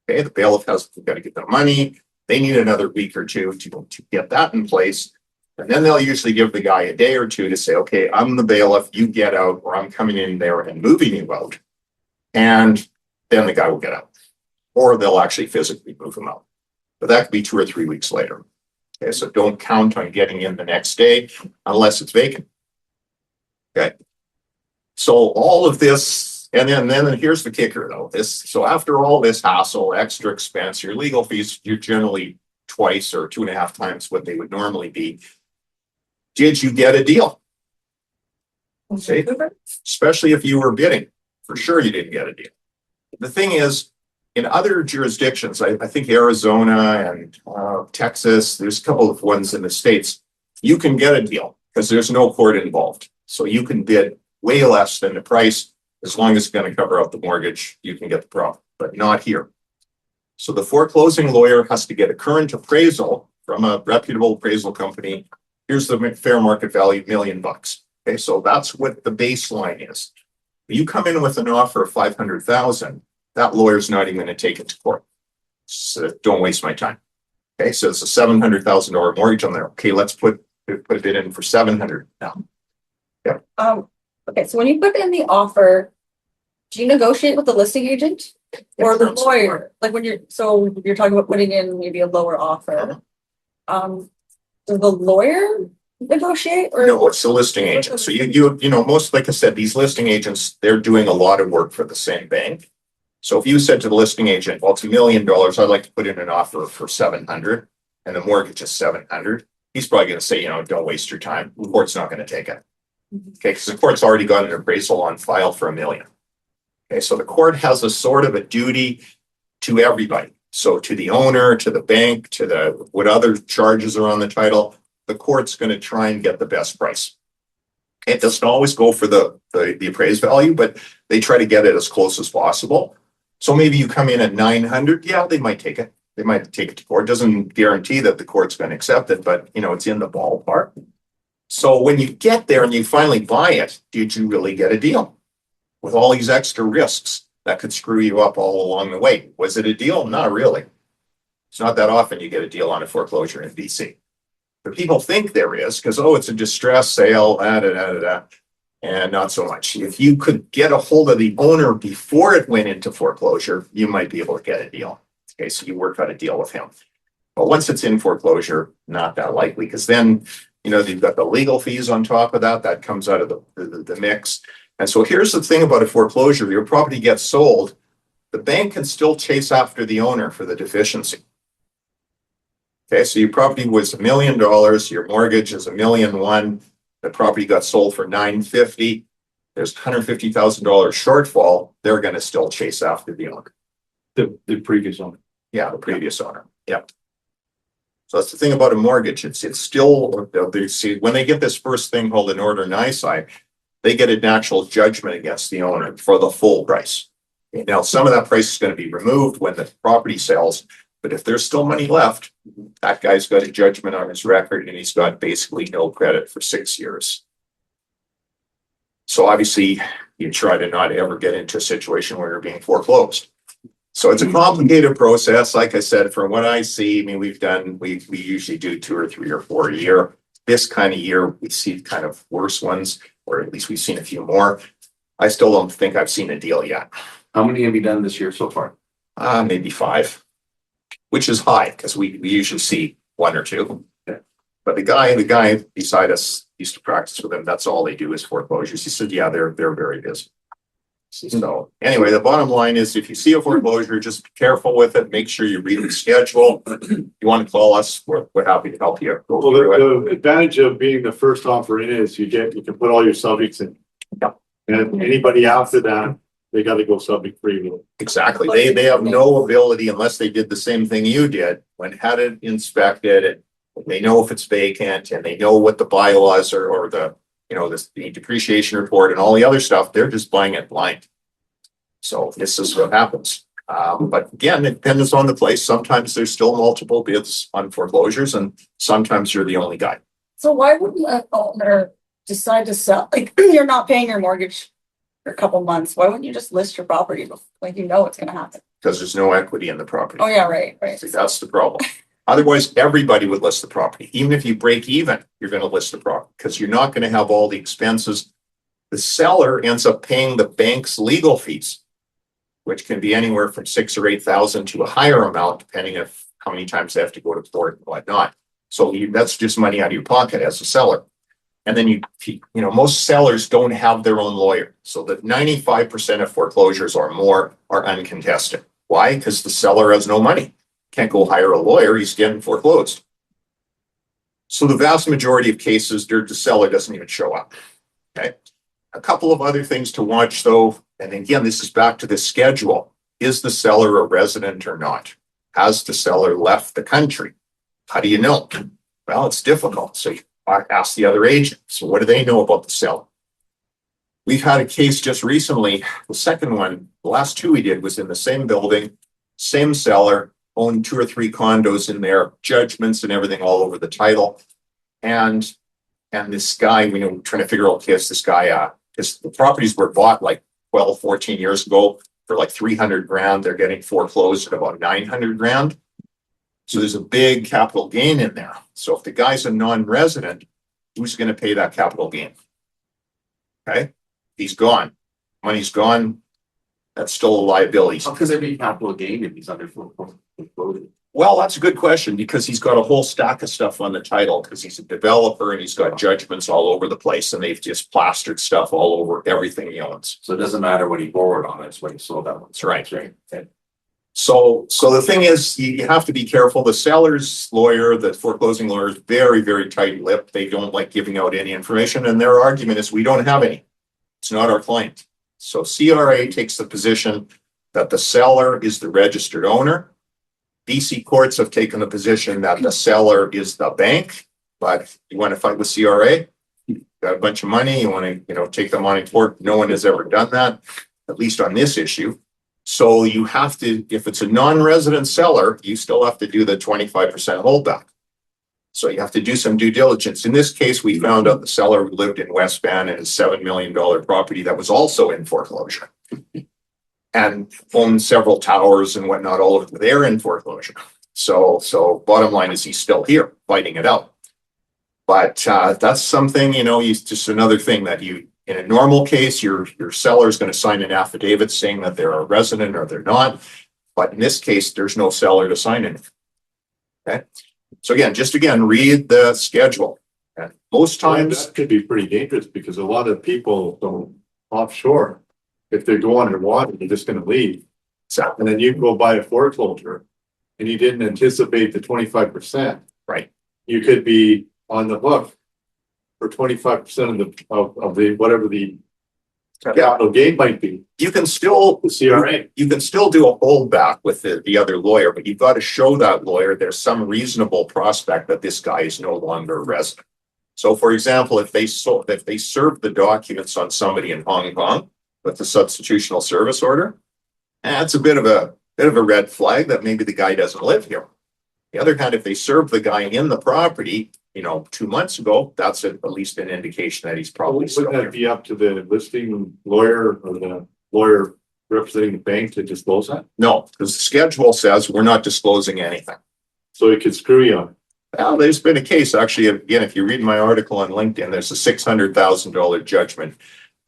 Okay, the bailiff has got to get the money. They need another week or two to get that in place. And then they'll usually give the guy a day or two to say, okay, I'm the bailiff, you get out, or I'm coming in there and moving you out. And then the guy will get out. Or they'll actually physically move him out. But that could be 2 or 3 weeks later. Okay, so don't count on getting in the next day unless it's vacant. Okay. So all of this, and then here's the kicker though. So after all this hassle, extra expense, your legal fees, you're generally twice or 2.5 times what they would normally be. Did you get a deal? See? Especially if you were bidding. For sure you didn't get a deal. The thing is, in other jurisdictions, I think Arizona and Texas, there's a couple of ones in the States, you can get a deal because there's no court involved. So you can bid way less than the price. As long as it's going to cover out the mortgage, you can get the profit, but not here. So the foreclosing lawyer has to get a current appraisal from a reputable appraisal company. Here's the fair market value, $1 million. Okay, so that's what the baseline is. You come in with an offer of 500,000, that lawyer's not even going to take it to court. So don't waste my time. Okay, so it's a $700,000 mortgage on there. Okay, let's put a bid in for 700 now. Yeah. Okay, so when you put in the offer, do you negotiate with the listing agent or the lawyer? Like when you're talking about putting in maybe a lower offer. Does the lawyer negotiate or no, it's the listing agent. So you know, most, like I said, these listing agents, they're doing a lot of work for the same bank. So if you said to the listing agent, well, it's $1 million, I'd like to put in an offer for 700. and the mortgage is 700, he's probably gonna say, don't waste your time. The court's not gonna take it. Okay, because the court's already got an appraisal on file for $1 million. Okay, so the court has a sort of a duty to everybody. So to the owner, to the bank, to the what other charges are on the title, the court's going to try and get the best price. It doesn't always go for the appraised value, but they try to get it as close as possible. So maybe you come in at 900, yeah, they might take it. They might take it to court. Doesn't guarantee that the court's going to accept it, but it's in the ballpark. So when you get there and you finally buy it, did you really get a deal? With all these extra risks that could screw you up all along the way. Was it a deal? Not really. It's not that often you get a deal on a foreclosure in BC. But people think there is because, it's a distress sale, and not so much. If you could get a hold of the owner before it went into foreclosure, you might be able to get a deal. Okay, so you work out a deal with him. But once it's in foreclosure, not that likely because then, you've got the legal fees on top of that. That comes out of the mix. And so here's the thing about a foreclosure. Your property gets sold. The bank can still chase after the owner for the deficiency. Okay, so your property was $1 million. Your mortgage is $1.1 million. The property got sold for $950,000. There's $150,000 shortfall. They're going to still chase after the owner. The previous owner. Yeah, the previous owner. Yep. So that's the thing about a mortgage. It's still, they see when they get this first thing called an order nisi, they get an actual judgment against the owner for the full price. Okay, now, some of that price is going to be removed when the property sells, but if there's still money left, that guy's got a judgment on his record and he's got basically no credit for 6 years. So obviously, you try to not ever get into a situation where you're being foreclosed. So it's a complicated process. Like I said, from what I see, we usually do 2 or 3 or 4 a year. This kind of year, we see kind of worse ones, or at least we've seen a few more. I still don't think I've seen a deal yet. How many have you done this year so far? Maybe 5, which is high because we usually see 1 or 2. Yeah. But the guy beside us used to practice with him. That's all they do is foreclosures. He said, yeah, they're very busy. So anyway, the bottom line is if you see a foreclosure, just be careful with it. Make sure you read the schedule. You want to call us, we're happy to help you. Well, the advantage of being the first offer in is you can put all your subjects in. Yeah. And anybody after that, they got to go subject free. Exactly. They have no ability unless they did the same thing you did when had it inspected and they know if it's vacant and they know what the bylaws are or the depreciation report and all the other stuff. They're just buying it blind. So this is what happens. But again, it depends on the place. Sometimes there's still multiple bids on foreclosures and sometimes you're the only guy. So why wouldn't an owner decide to sell? Like you're not paying your mortgage for a couple months. Why wouldn't you just list your property? Like it's going to happen. Because there's no equity in the property. Oh yeah, right. See, that's the problem. Otherwise, everybody would list the property. Even if you break even, you're going to list the property because you're not going to have all the expenses. The seller ends up paying the bank's legal fees, which can be anywhere from $6,000 or $8,000 to a higher amount, depending on how many times they have to go to court and whatnot. So that's just money out of your pocket as a seller. And then most sellers don't have their own lawyer. So that 95% of foreclosures or more are uncontested. Why? Because the seller has no money. Can't go hire a lawyer, he's getting foreclosed. So the vast majority of cases, the seller doesn't even show up. Okay. A couple of other things to watch though, and again, this is back to the schedule. Is the seller a resident or not? Has the seller left the country? How do you know? Well, it's difficult. So you ask the other agent. So what do they know about the seller? We've had a case just recently. The second one, the last 2 we did was in the same building, same seller, owned 2 or 3 condos in there, judgments and everything all over the title. And this guy, trying to figure out, okay, is this guy, because the properties were bought like 12, 14 years ago for like 300 grand. They're getting foreclosed at about 900 grand. So there's a big capital gain in there. So if the guy's a non-resident, who's going to pay that capital gain? Okay. He's gone. Money's gone. That's still a liability. How could there be capital gain if he's under foreclosure? Well, that's a good question because he's got a whole stack of stuff on the title because he's a developer and he's got judgments all over the place and they've just plastered stuff all over everything he owns. So it doesn't matter what he borrowed on it, it's what he sold that one. That's right. Okay. So the thing is, you have to be careful. The seller's lawyer, the foreclosing lawyer is very, very tight-lipped. They don't like giving out any information, and their argument is we don't have any. It's not our client. So CRA takes the position that the seller is the registered owner. BC courts have taken the position that the seller is the bank, but you want to fight with CRA, you got a bunch of money, you want to, take them on in court. No one has ever done that, at least on this issue. So you have to, if it's a non-resident seller, you still have to do the 25% holdback. So you have to do some due diligence. In this case, we found out the seller who lived in West Van in a $7 million property that was also in foreclosure and owned several towers and whatnot, all of they're in foreclosure. So bottom line is he's still here fighting it out. But that's something, just another thing that in a normal case, your seller is going to sign an affidavit saying that they're a resident or they're not. But in this case, there's no seller to sign it. Okay. So again, read the schedule. And most times That could be pretty dangerous because a lot of people don't offshore. If they're going underwater, they're just gonna leave. And then you go buy a foreclosure and you didn't anticipate the 25%. Right. You could be on the hook for 25% of the whatever the capital gain might be. you can still The CRA. you can still do a holdback with the other lawyer, but you've got to show that lawyer there's some reasonable prospect that this guy is no longer a resident. So for example, if they serve the documents on somebody in Hong Kong with the substitutional service order, that's a bit of a red flag that maybe the guy doesn't live here. The other hand, if they serve the guy in the property, 2 months ago, that's at least an indication that he's probably still Wouldn't here. that be up to the listing lawyer or the lawyer representing the bank to disclose that? No, because the schedule says we're not disclosing anything. So it could screw you on. Well, there's been a case, actually, again, if you read my article on LinkedIn, there's a $600,000 judgment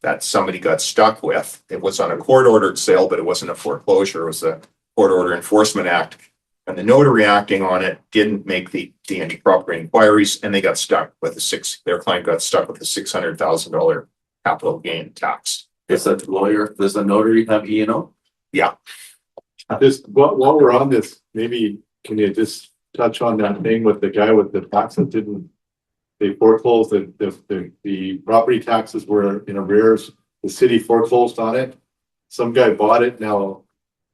that somebody got stuck with. It was on a court-ordered sale, but it wasn't a foreclosure. It was a Court Order Enforcement Act. And the notary acting on it didn't make the proper inquiries, and they got stuck with their client got stuck with a $600,000 capital gain tax. Does the notary have E&O? Yeah. Just while we're on this, maybe can you just touch on that thing with the guy with the tax that they foreclosed, the property taxes were in arrears, the city foreclosed on it. Some guy bought it. Now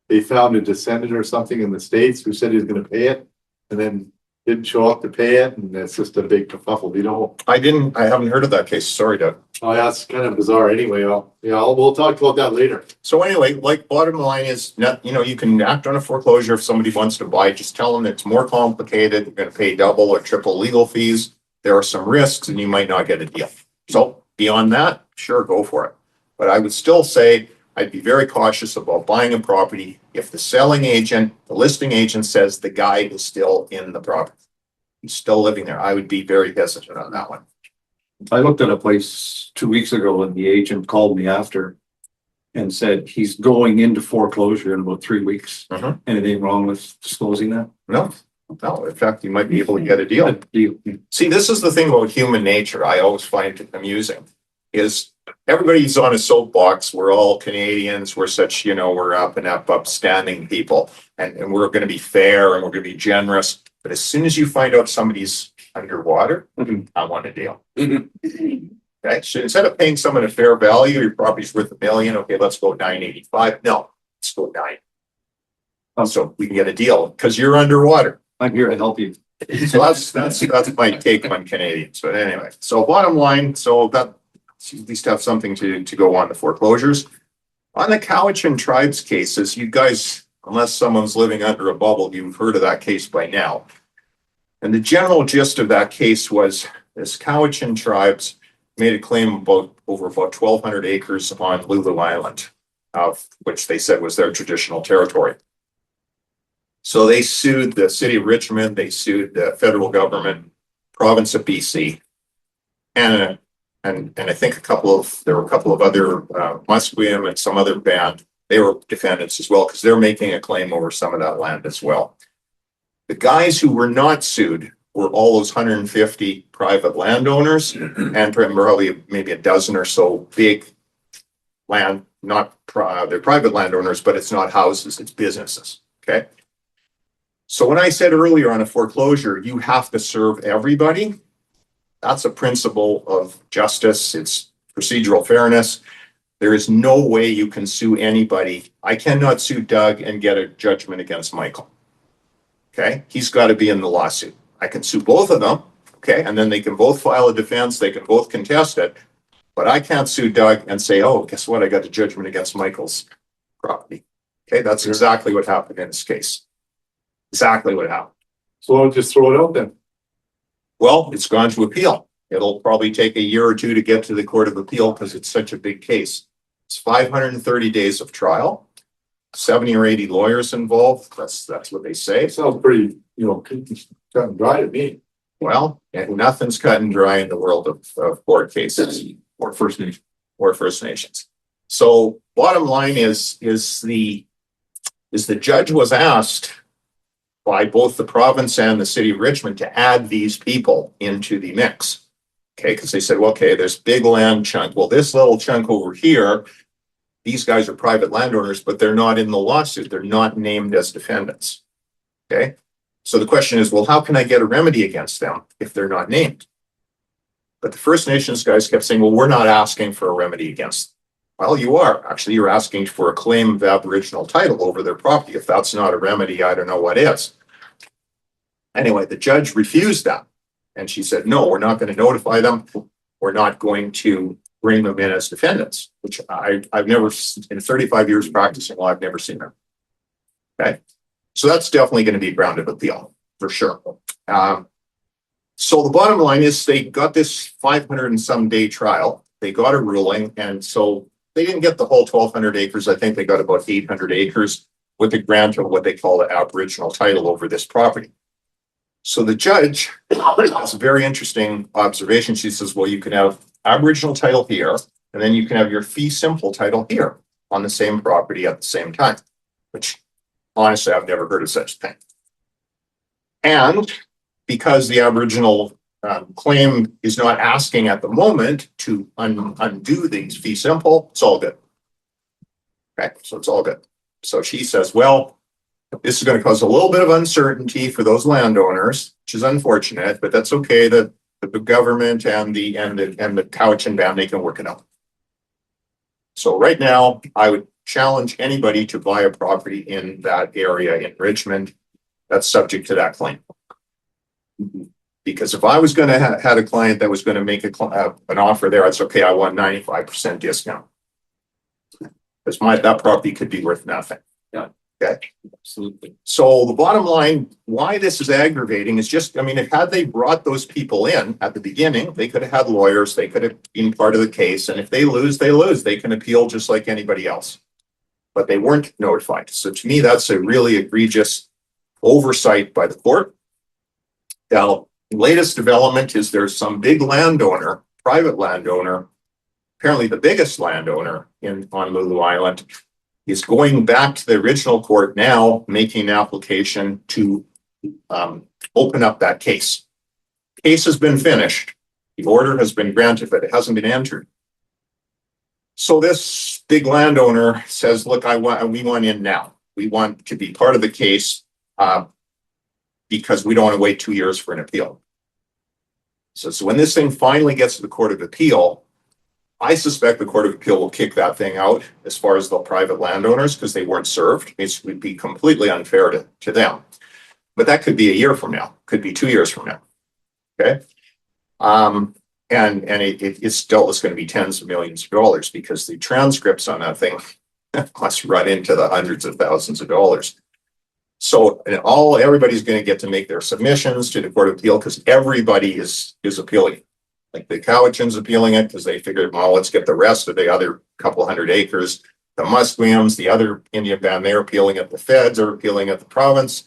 they found a descendant or something in the States who said he was going to pay it and then didn't show up to pay it. And it's just a big kerfuffle. I haven't heard of that case. Sorry, Doug. Oh, that's kind of bizarre anyway. We'll talk about that later. So anyway, bottom line is, you can act on a foreclosure if somebody wants to buy, just tell them it's more complicated. You're going to pay double or triple legal fees. There are some risks and you might not get a deal. So beyond that, sure, go for it. But I would still say I'd be very cautious about buying a property if the selling agent, the listing agent says the guy is still in the property. He's still living there. I would be very hesitant on that one. I looked at a place 2 weeks ago and the agent called me after and said he's going into foreclosure in about 3 weeks. Mhm. Anything wrong with disclosing that? No, in fact, you might be able to get a deal. Deal. See, this is the thing about human nature I always find amusing, is everybody's on a soapbox. We're all Canadians. We're such, we're up and upstanding people, and we're going to be fair and we're going to be generous. But as soon as you find out somebody's underwater, I want a deal. Okay, so instead of paying someone a fair value, your property's worth $1 million. Okay, let's go 985. No, let's go 9. So we can get a deal because you're underwater. I'm here to help you. So that's my take on Canadians. But anyway, so bottom line, so that at least have something to go on the foreclosures. On the Cowichan tribes cases, you guys, unless someone's living under a bubble, you've heard of that case by now. And the general gist of that case was this Cowichan tribes made a claim over about 1,200 acres on Lulu Island, which they said was their traditional territory. So they sued the city of Richmond, they sued the federal government, province of BC, and I think there were a couple of other Musqueam and some other band. They were defendants as well because they're making a claim over some of that land as well. The guys who were not sued were all those 150 private landowners and probably maybe a dozen or so big land, they're private landowners, but it's not houses, it's businesses. Okay. So when I said earlier on a foreclosure, you have to serve everybody, that's a principle of justice. It's procedural fairness. There is no way you can sue anybody. I cannot sue Doug and get a judgment against Michael. Okay, he's got to be in the lawsuit. I can sue both of them. Okay, and then they can both file a defense. They can both contest it. But I can't sue Doug and say, oh, guess what? I got a judgment against Michael's property. Okay, that's exactly what happened in this case. Exactly what happened. So I'll just throw it out then. Well, it's gone to appeal. It'll probably take a year or two to get to the Court of Appeal because it's such a big case. It's 530 days of trial, 70 or 80 lawyers involved. That's what they say. It sounds pretty, cut and dry to me. Well, and nothing's cut and dry in the world of court cases or First Nations. So bottom line is the judge was asked by both the province and the city of Richmond to add these people into the mix. Okay, because they said, well, okay, there's big land chunk. Well, this little chunk over here, these guys are private landowners, but they're not in the lawsuit. They're not named as defendants. Okay, so the question is, well, how can I get a remedy against them if they're not named? But the First Nations guys kept saying, well, we're not asking for a remedy against them. Well, you are. Actually, you're asking for a claim of Aboriginal title over their property. If that's not a remedy, I don't know what is. Anyway, the judge refused that. And she said, no, we're not going to notify them. We're not going to bring them in as defendants, which I've never, in 35 years practicing law, I've never seen them. Okay. So that's definitely going to be a ground of appeal for sure. So the bottom line is they got this 500 and some day trial. They got a ruling. And so they didn't get the whole 1,200 acres. I think they got about 800 acres with a grant of what they call the Aboriginal title over this property. So the judge has a very interesting observation. She says, well, you can have Aboriginal title here, and then you can have your fee simple title here on the same property at the same time, which honestly, I've never heard of such a thing. And because the Aboriginal claim is not asking at the moment to undo these fee simple, it's all good. Okay, so it's all good. So she says, well, this is going to cause a little bit of uncertainty for those landowners, which is unfortunate, but that's okay. The government and the Cowichan band, they can work it out. So right now, I would challenge anybody to buy a property in that area in Richmond that's subject to that claim. Because if I was going to had a client that was going to make an offer there, it's okay. I want 95% discount because that property could be worth nothing. Yeah. Okay. Absolutely. So the bottom line, why this is aggravating is just, I mean, had they brought those people in at the beginning, they could have had lawyers, they could have been part of the case. And if they lose, they lose. They can appeal just like anybody else. But they weren't notified. So to me, that's a really egregious oversight by the court. Now, the latest development is there's some big landowner, private landowner, apparently the biggest landowner on Lulu Island, is going back to the original court now, making an application to open up that case. Case has been finished. The order has been granted, but it hasn't been entered. So this big landowner says, look, we want in now. We want to be part of the case because we don't want to wait 2 years for an appeal. So when this thing finally gets to the Court of Appeal, I suspect the Court of Appeal will kick that thing out as far as the private landowners because they weren't served. It would be completely unfair to them. But that could be a year from now, could be 2 years from now. Okay. And it's still going to be tens of millions of dollars because the transcripts on that thing must run into the hundreds of thousands of dollars. So everybody's going to get to make their submissions to the Court of Appeal because everybody is appealing. Like the Cowichan's appealing it because they figured, well, let's get the rest of the other couple hundred acres. The Musqueams, the other Indian band, they're appealing at the feds or appealing at the province.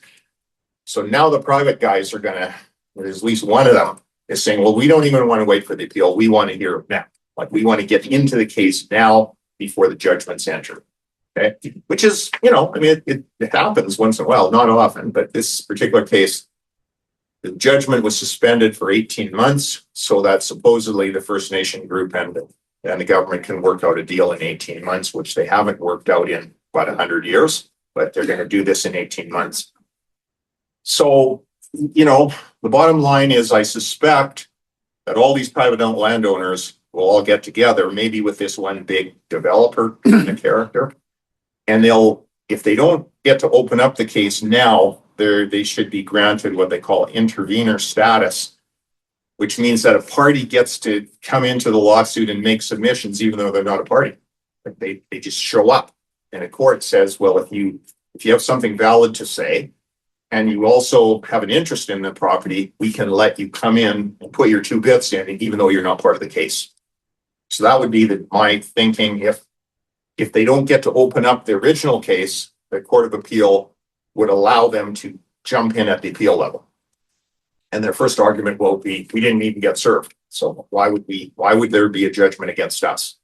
So now the private guys are going to, there's at least one of them is saying, well, we don't even want to wait for the appeal. We want to hear it now. Like we want to get into the case now before the judgment's entered. Okay. Which is, I mean, it happens once in a while, not often, but this particular case, the judgment was suspended for 18 months so that supposedly the First Nation group and the government can work out a deal in 18 months, which they haven't worked out in about 100 years. but they're gonna do this in 18 months. So, the bottom line is I suspect that all these private owned landowners will all get together, maybe with this one big developer kind of character. And if they don't get to open up the case now, they should be granted what they call intervenor status, which means that a party gets to come into the lawsuit and make submissions, even though they're not a party. Like they just show up, and a court says, well, if you have something valid to say, and you also have an interest in the property, we can let you come in and put your 2 bits in, even though you're not part of the case. So that would be my thinking. If they don't get to open up the original case, the Court of Appeal would allow them to jump in at the appeal level. And their first argument will be, we didn't even get served. So why would there be a judgment against us?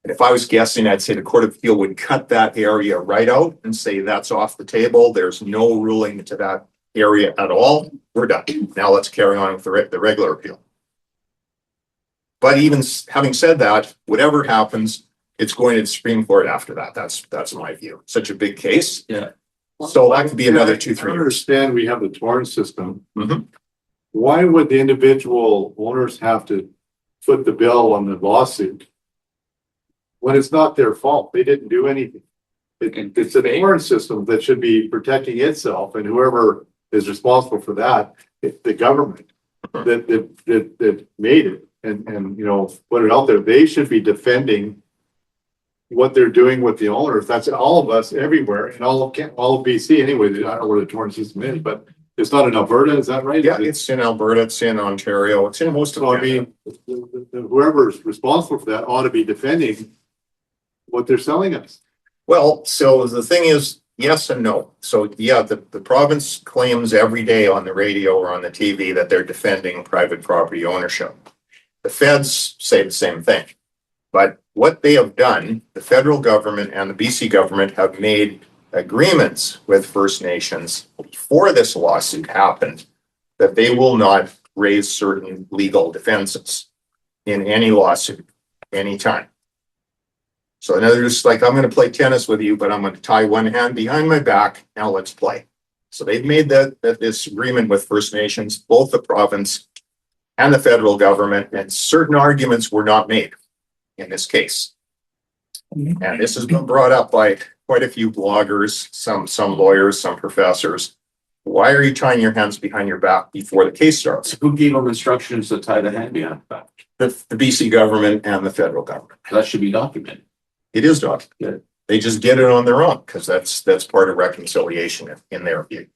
And if I was guessing, I'd say the Court of Appeal would cut that area right out and say that's off the table. There's no ruling to that area at all. We're done. Now let's carry on with the regular appeal. But even having said that, whatever happens, it's going to the Supreme Court after that. That's my view. Such a big case. Yeah. So that could be another 2-3 I years. understand we have the torrent system. Mhm. Why would the individual owners have to foot the bill on the lawsuit when it's not their fault? They didn't do anything. It's a torrent system that should be protecting itself, and whoever is responsible for that, the government that made it and put it out there, they should be defending what they're doing with the owners. That's all of us everywhere in all of BC anyway. I don't know where the torrent system is, but it's not in Alberta. Is that right? Yeah, it's in Alberta, it's in Ontario, it's in most of So I Canada. mean, whoever's responsible for that ought to be defending what they're selling us. Well, so the thing is, yes and no. So yeah, the province claims every day on the radio or on the TV that they're defending private property ownership. The feds say the same thing. But what they have done, the federal government and the BC government have made agreements with First Nations before this lawsuit happened that they will not raise certain legal defenses in any lawsuit, anytime. So in other words, like, I'm going to play tennis with you, but I'm going to tie one hand behind my back. Now let's play. So they've made this agreement with First Nations, both the province and the federal government, and certain arguments were not made in this case. And this has been brought up by quite a few bloggers, some lawyers, some professors. Why are you tying your hands behind your back before the case starts? Who gave them instructions to tie the hand behind the back? The BC government and the federal government. That should be documented. It is documented. They just did it on their own because that's part of reconciliation in their view.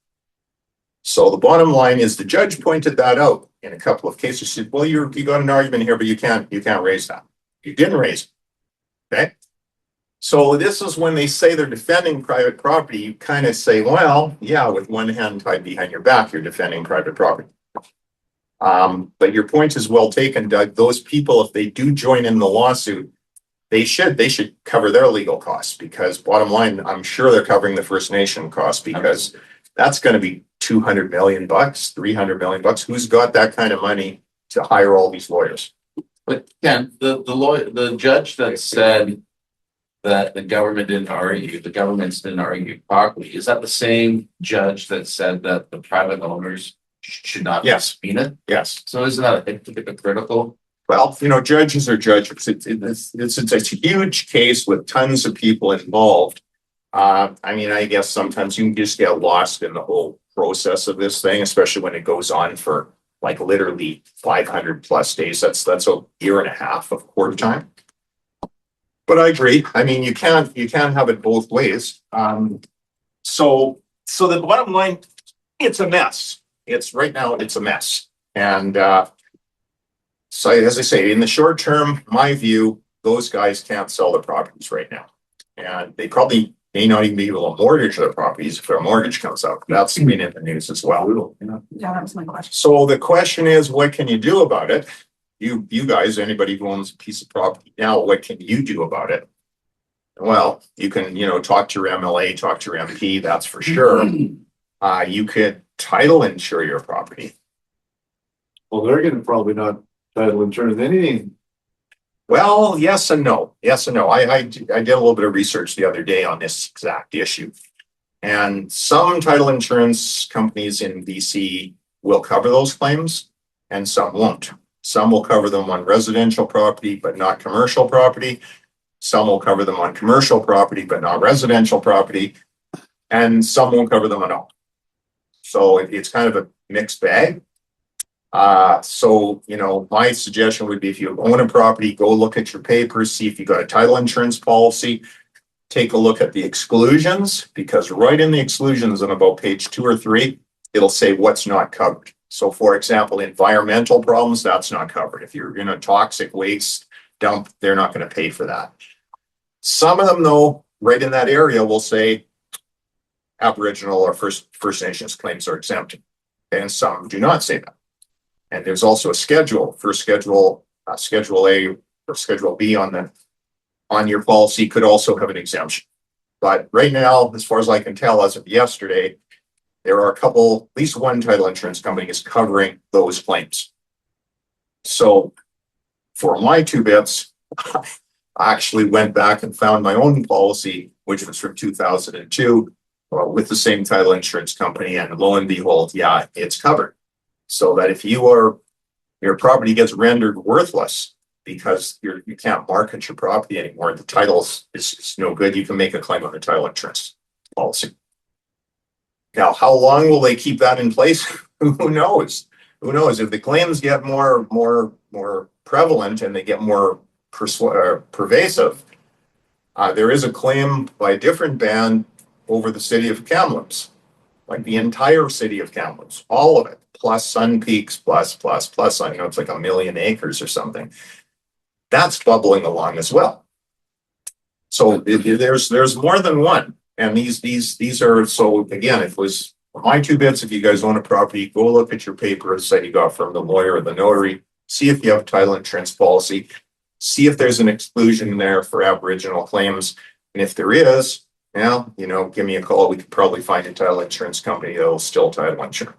So the bottom line is the judge pointed that out in a couple of cases. She said, well, you got an argument here, but you can't raise that. You didn't raise it. Okay. So this is when they say they're defending private property, you kind of say, well, yeah, with one hand tied behind your back, you're defending private property. But your point is well taken, Doug. Those people, if they do join in the lawsuit, they should cover their legal costs, because bottom line, I'm sure they're covering the First Nation costs, because that's going to be $200 million, $300 million. Who's got that kind of money to hire all these lawyers? But Ken, the judge that said that the government didn't argue, the governments didn't argue properly, is that the same judge that said that the private owners should not be subpoenaed? Yes. So isn't that hypocritical? Well, judges are judges. It's a huge case with tons of people involved. I mean, I guess sometimes you can just get lost in the whole process of this thing, especially when it goes on for like literally 500 plus days. That's a year and a half of court time. But I agree. I mean, you can't have it both ways. So the bottom line, it's a mess. Right now, it's a mess. And so as I say, in the short term, my view, those guys can't sell their properties right now. And they probably may not even be able to mortgage their properties if their mortgage comes out. That's been in the news as well. Yeah, that was my question. So the question is, what can you do about it? You guys, anybody who owns a piece of property now, what can you do about it? Well, you can, talk to your MLA, talk to your MP, that's for sure. You could title insure your property. Well, they're going to probably not title insurance anything. Well, yes and no. Yes and no. I did a little bit of research the other day on this exact issue. And some title insurance companies in BC will cover those claims and some won't. Some will cover them on residential property, but not commercial property. Some will cover them on commercial property, but not residential property. And some won't cover them at all. So it's kind of a mixed bag. So, you know, my suggestion would be if you own a property, go look at your papers, see if you got a title insurance policy, take a look at the exclusions, because right in the exclusions on about page 2 or 3, it'll say what's not covered. So for example, environmental problems, that's not covered. If you're in a toxic waste dump, they're not going to pay for that. Some of them though, right in that area will say Aboriginal or First Nations claims are exempted, and some do not say that. And there's also a schedule for Schedule A or Schedule B on your policy could also have an exemption. But right now, as far as I can tell, as of yesterday, there are at least one title insurance company is covering those claims. So for my 2 bits, I actually went back and found my own policy, which was from 2002, with the same title insurance company, and lo and behold, yeah, it's covered. So that if your property gets rendered worthless because you can't market your property anymore, the title is no good, you can make a claim on the title insurance policy. Now, how long will they keep that in place? Who knows? Who knows? If the claims get more prevalent and they get more pervasive, there is a claim by a different band over the city of Kamloops, like the entire city of Kamloops, all of it, plus Sun Peaks, plus, I know it's like 1 million acres or something. That's bubbling along as well. So there's more than one. And these are, so again, it was my 2 bits. If you guys own a property, go look at your papers that you got from the lawyer or the notary, see if you have a title insurance policy, see if there's an exclusion there for Aboriginal claims. And if there is, well, you know, give me a call. We could probably find a title insurance company that will still title insure.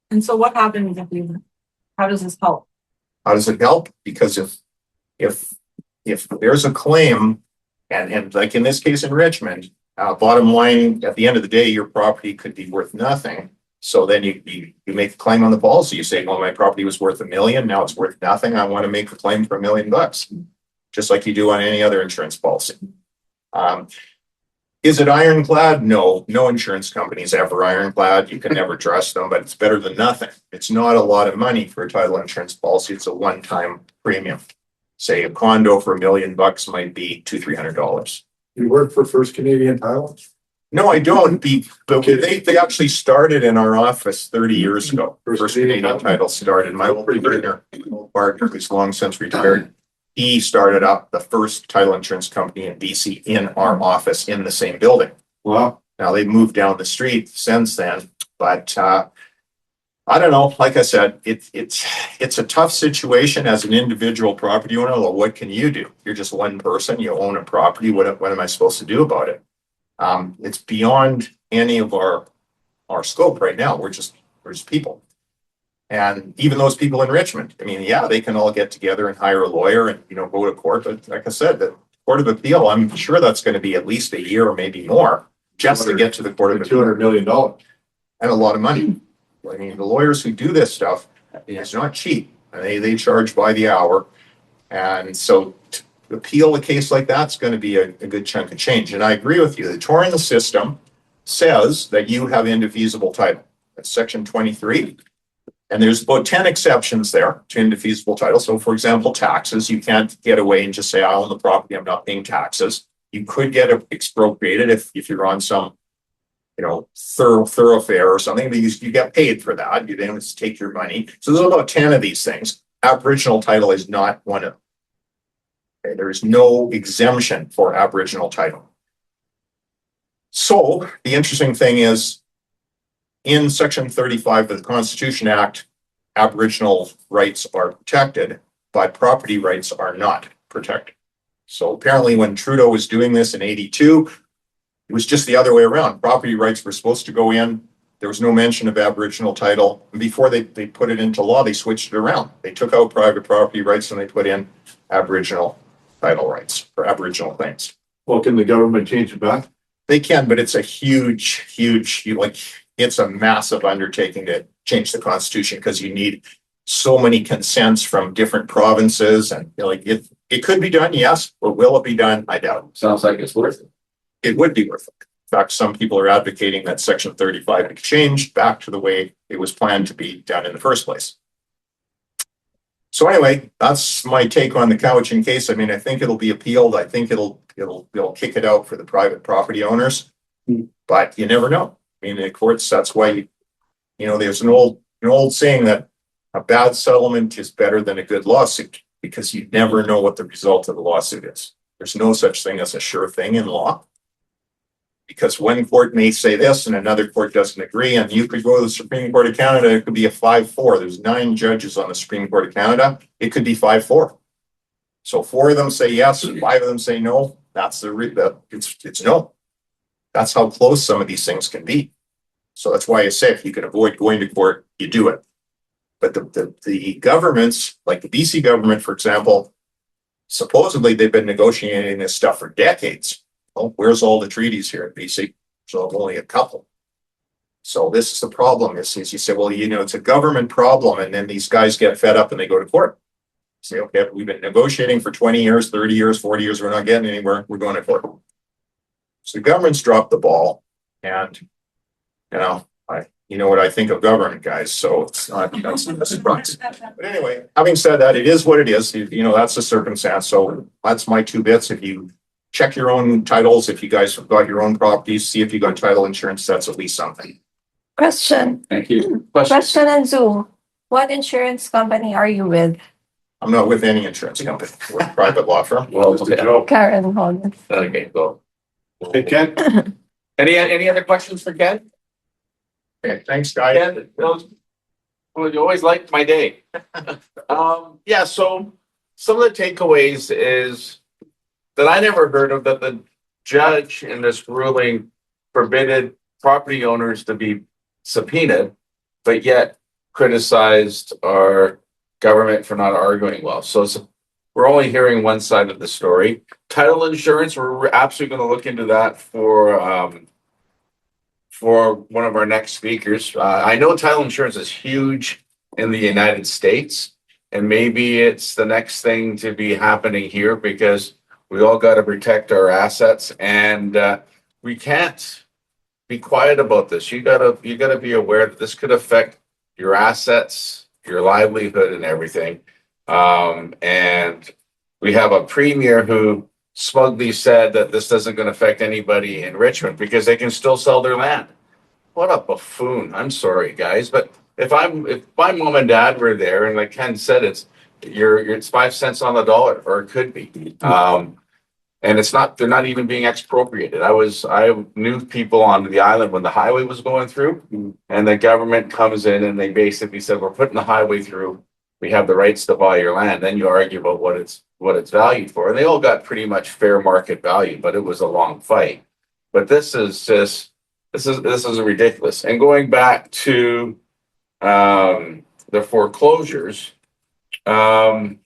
And so what happens how does this help? How does it help? Because if there's a claim, and like in this case in Richmond, bottom line, at the end of the day, your property could be worth nothing. So then you make a claim on the policy. You say, well, my property was worth $1 million. Now it's worth nothing. I want to make a claim for $1 million, just like you do on any other insurance policy. Is it ironclad? No insurance company is ever ironclad. You can never trust them, but it's better than nothing. It's not a lot of money for a title insurance policy. It's a one-time premium. Say a condo for $1 million might be $200-300. You work for First Canadian Title? No, I don't. They actually started in our office 30 years ago. First Canadian Title started. My old partner, who's long since retired, he started up the first title insurance company in BC in our office in the same building. Wow. Now they've moved down the street since then, but I don't know. Like I said, it's a tough situation as an individual property owner. Well, what can you do? You're just one person. You own a property. What am I supposed to do about it? It's beyond any of our scope right now. We're just people. And even those people in Richmond, I mean, yeah, they can all get together and hire a lawyer and, you know, go to court. But like I said, the Court of Appeal, I'm sure that's going to be at least a year or maybe more just to get to the Court of Appeal. $200 million. And a lot of money. I mean, the lawyers who do this stuff, it's not cheap. And they charge by the hour. And so to appeal a case like that's going to be a good chunk of change. And I agree with you. The Torrens system says that you have indefeasible title. That's section 23. And there's about 10 exceptions there to indefeasible title. So for example, taxes, you can't get away and just say, I own the property, I'm not paying taxes. You could get expropriated if you're on some, you know, thoroughfare or something, but you get paid for that. You then just take your money. So there's about 10 of these things. Aboriginal title is not one of them. Okay, there is no exemption for Aboriginal title. So the interesting thing is, in Section 35 of the Constitution Act, Aboriginal rights are protected, but property rights are not protected. So apparently when Trudeau was doing this in 82, it was just the other way around. Property rights were supposed to go in. There was no mention of Aboriginal title. And before they put it into law, they switched it around. They took out private property rights and they put in Aboriginal title rights for Aboriginal claims. Well, can the government change it back? They can, but it's a huge, it's a massive undertaking to change the constitution because you need so many consents from different provinces and it could be done, yes, but will it be done? I doubt. Sounds like it's worth it. It would be worth it. In fact, some people are advocating that section 35 be changed back to the way it was planned to be done in the first place. So anyway, that's my take on the Cowichan case. I mean, I think it'll be appealed. I think it'll kick it out for the private property owners, but you never know. I mean, the courts, that's why, there's an old saying that a bad settlement is better than a good lawsuit because you never know what the result of the lawsuit is. There's no such thing as a sure thing in law. Because one court may say this and another court doesn't agree, and you could go to the Supreme Court of Canada, it could be a 5-4. There's 9 judges on the Supreme Court of Canada. It could be 5-4. So 4 of them say yes, 5 of them say no. That's it's no. That's how close some of these things can be. So that's why I say if you can avoid going to court, you do it. But the governments, like the BC government, for example, supposedly they've been negotiating this stuff for decades. Well, where's all the treaties here in BC? So only a couple. So this is the problem is you say, well, it's a government problem. And then these guys get fed up and they go to court. Say, okay, we've been negotiating for 20 years, 30 years, 40 years. We're not getting anywhere. We're going to court. So the government's dropped the ball. And, you know what I think of government, guys. So it's not that's a surprise. But anyway, having said that, it is what it is. That's the circumstance. So that's my 2 bits. If you check your own titles, if you guys have got your own properties, see if you got title insurance, that's at least something. Question. Thank you. Questions? Question on Zoom. What insurance company are you with? I'm not with any insurance company. We're a private law firm. Well, okay. Karen Holden. Okay, go. Hey, Ken? Any other questions for Ken? Okay, thanks, guys. Ken, you always liked my day. Yeah, so some of the takeaways is that I never heard of that the judge in this ruling forbidden property owners to be subpoenaed, but yet criticized our government for not arguing well. So we're only hearing one side of the story. Title insurance, we're absolutely going to look into that for one of our next speakers. I know title insurance is huge in the United States, and maybe it's the next thing to be happening here because we all got to protect our assets, and we can't be quiet about this. You gotta be aware that this could affect your assets, your livelihood, and everything. And we have a premier who smugly said that this isn't going to affect anybody in Richmond because they can still sell their land. What a buffoon! I'm sorry, guys, but if my mom and dad were there, and like Ken said, it's 5 cents on the dollar, or it could be. And they're not even being expropriated. I knew people on the island when the highway was going through, and the government comes in and they basically said, we're putting the highway through. We have the rights to buy your land. Then you argue about what it's valued for. And they all got pretty much fair market value, but it was a long fight. But this is ridiculous. And going back to the foreclosures, let's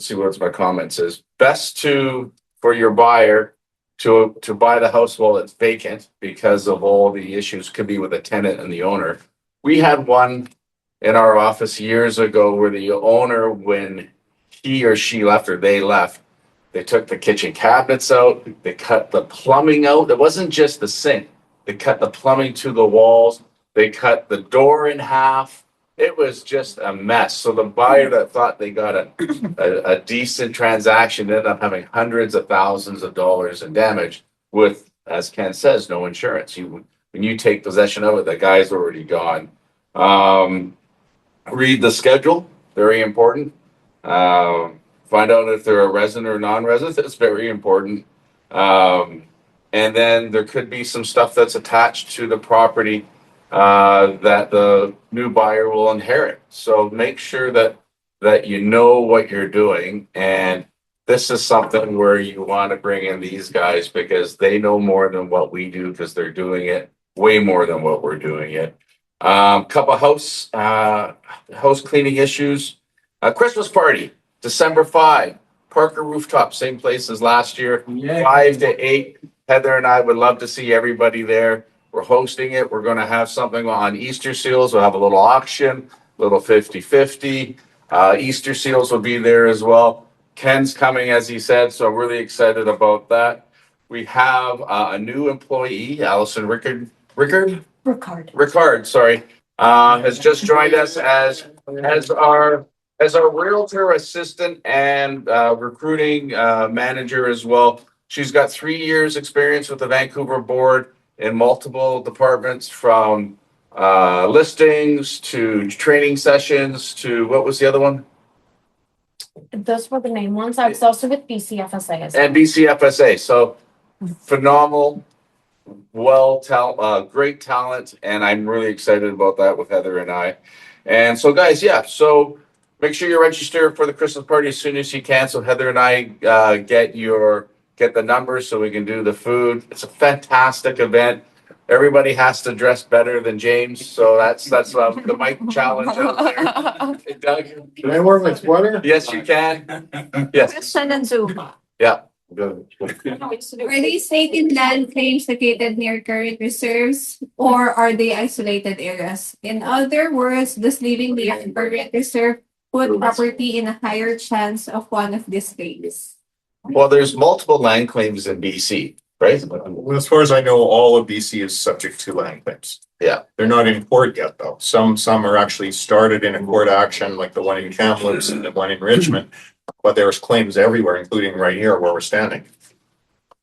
see what my comments is. Best for your buyer to buy the house while it's vacant because of all the issues could be with the tenant and the owner. We had one in our office years ago where the owner, when he or she left or they left, they took the kitchen cabinets out, they cut the plumbing out. It wasn't just the sink. They cut the plumbing to the walls. They cut the door in half. It was just a mess. So the buyer that thought they got a decent transaction ended up having hundreds of thousands of dollars in damage with, as Ken says, no insurance. When you take possession of it, the guy's already gone. Read the schedule, very important. Find out if they're a resident or non-resident. That's very important. And then there could be some stuff that's attached to the property that the new buyer will inherit. So make sure that you know what you're doing. And this is something where you want to bring in these guys because they know more than what we do because they're doing it way more than what we're doing it. Couple house cleaning issues. Christmas party, December 5. Parker Rooftop, same place as last year, 5 to 8. Heather and I would love to see everybody there. We're hosting it. We're gonna have something on Easter seals. We'll have a little auction, little 50-50. Easter seals will be there as well. Ken's coming, as he said, so I'm really excited about that. We have a new employee, Allison Rickard, sorry, has just joined us as our realtor assistant and recruiting manager as well. She's got 3 years experience with the Vancouver board in multiple departments, from listings to training sessions to, what was the other one? Those were the main ones. I was also with BCFSA as well. And BCFSA. So phenomenal, great talent, and I'm really excited about that with Heather and I. And so, guys, yeah, so make sure you register for the Christmas party as soon as you can. So Heather and I get the numbers so we can do the food. It's a fantastic event. Everybody has to dress better than James, so that's the Mike challenge out there. Hey, Doug, Can I wear my sweater? yes, you can. Yes, Question and Zoom. yeah. Good. Are these taken land claims located near current reserves, or are they isolated areas? In other words, does living near current reserve put property in a higher chance of one of these claims? Well, there's multiple land claims in BC, right? Well, as far as I know, all of BC is subject to land claims. Yeah. They're not in court yet, though. Some are actually started in a court action, like the one in Kamloops and the one in Richmond. But there's claims everywhere, including right here where we're standing.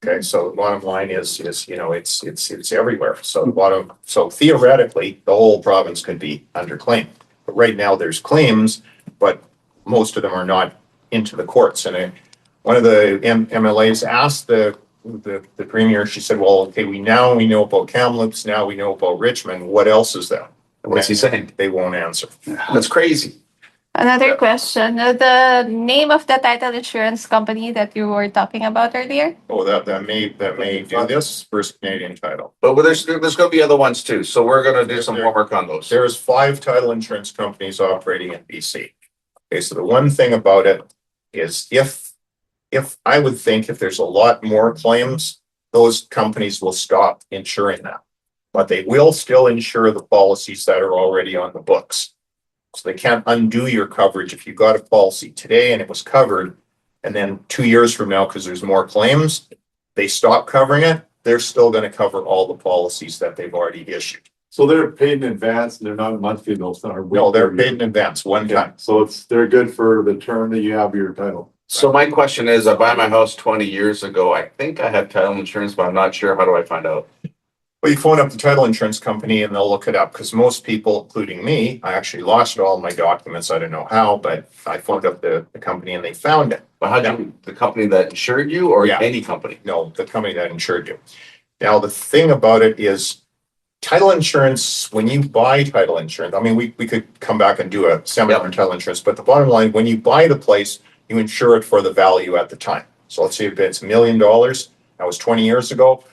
Okay, so the bottom line is, you know, it's everywhere. So theoretically, the whole province could be under claim. But right now there's claims, but most of them are not into the courts. And one of the MLAs asked the premier, she said, well, okay, we know about Kamloops, now we know about Richmond. What else is there? What's he saying? They won't answer. That's crazy. Another question. The name of the title insurance company that you were talking about earlier? Oh, that may do this, First Canadian Title. But there's going to be other ones too. So we're going to do some homework on those. There's 5 title insurance companies operating in BC. Okay, so the one thing about it is if I would think if there's a lot more claims, those companies will stop insuring them. But they will still insure the policies that are already on the books. So they can't undo your coverage if you got a policy today and it was covered, and then 2 years from now, because there's more claims, they stop covering it, they're still going to cover all the policies that they've already issued. So they're paid in advance and they're not monthly bills. No, they're paid in advance, one time. So they're good for the term that you have your title. So my question is, I bought my house 20 years ago. I think I have title insurance, but I'm not sure. How do I find out? Well, you phone up the title insurance company and they'll look it up, because most people, including me, I actually lost all my documents. I don't know how, but I phoned up the company and they found it. But how do the company that insured you, or Yeah. any company? No, the company that insured you. Now, the thing about it is title insurance, when you buy title insurance, I mean, we could come back and do a seminar on title insurance, but the bottom line, when you buy the place, you insure it for the value at the time. So let's say if it's $1 million, that was 20 years ago,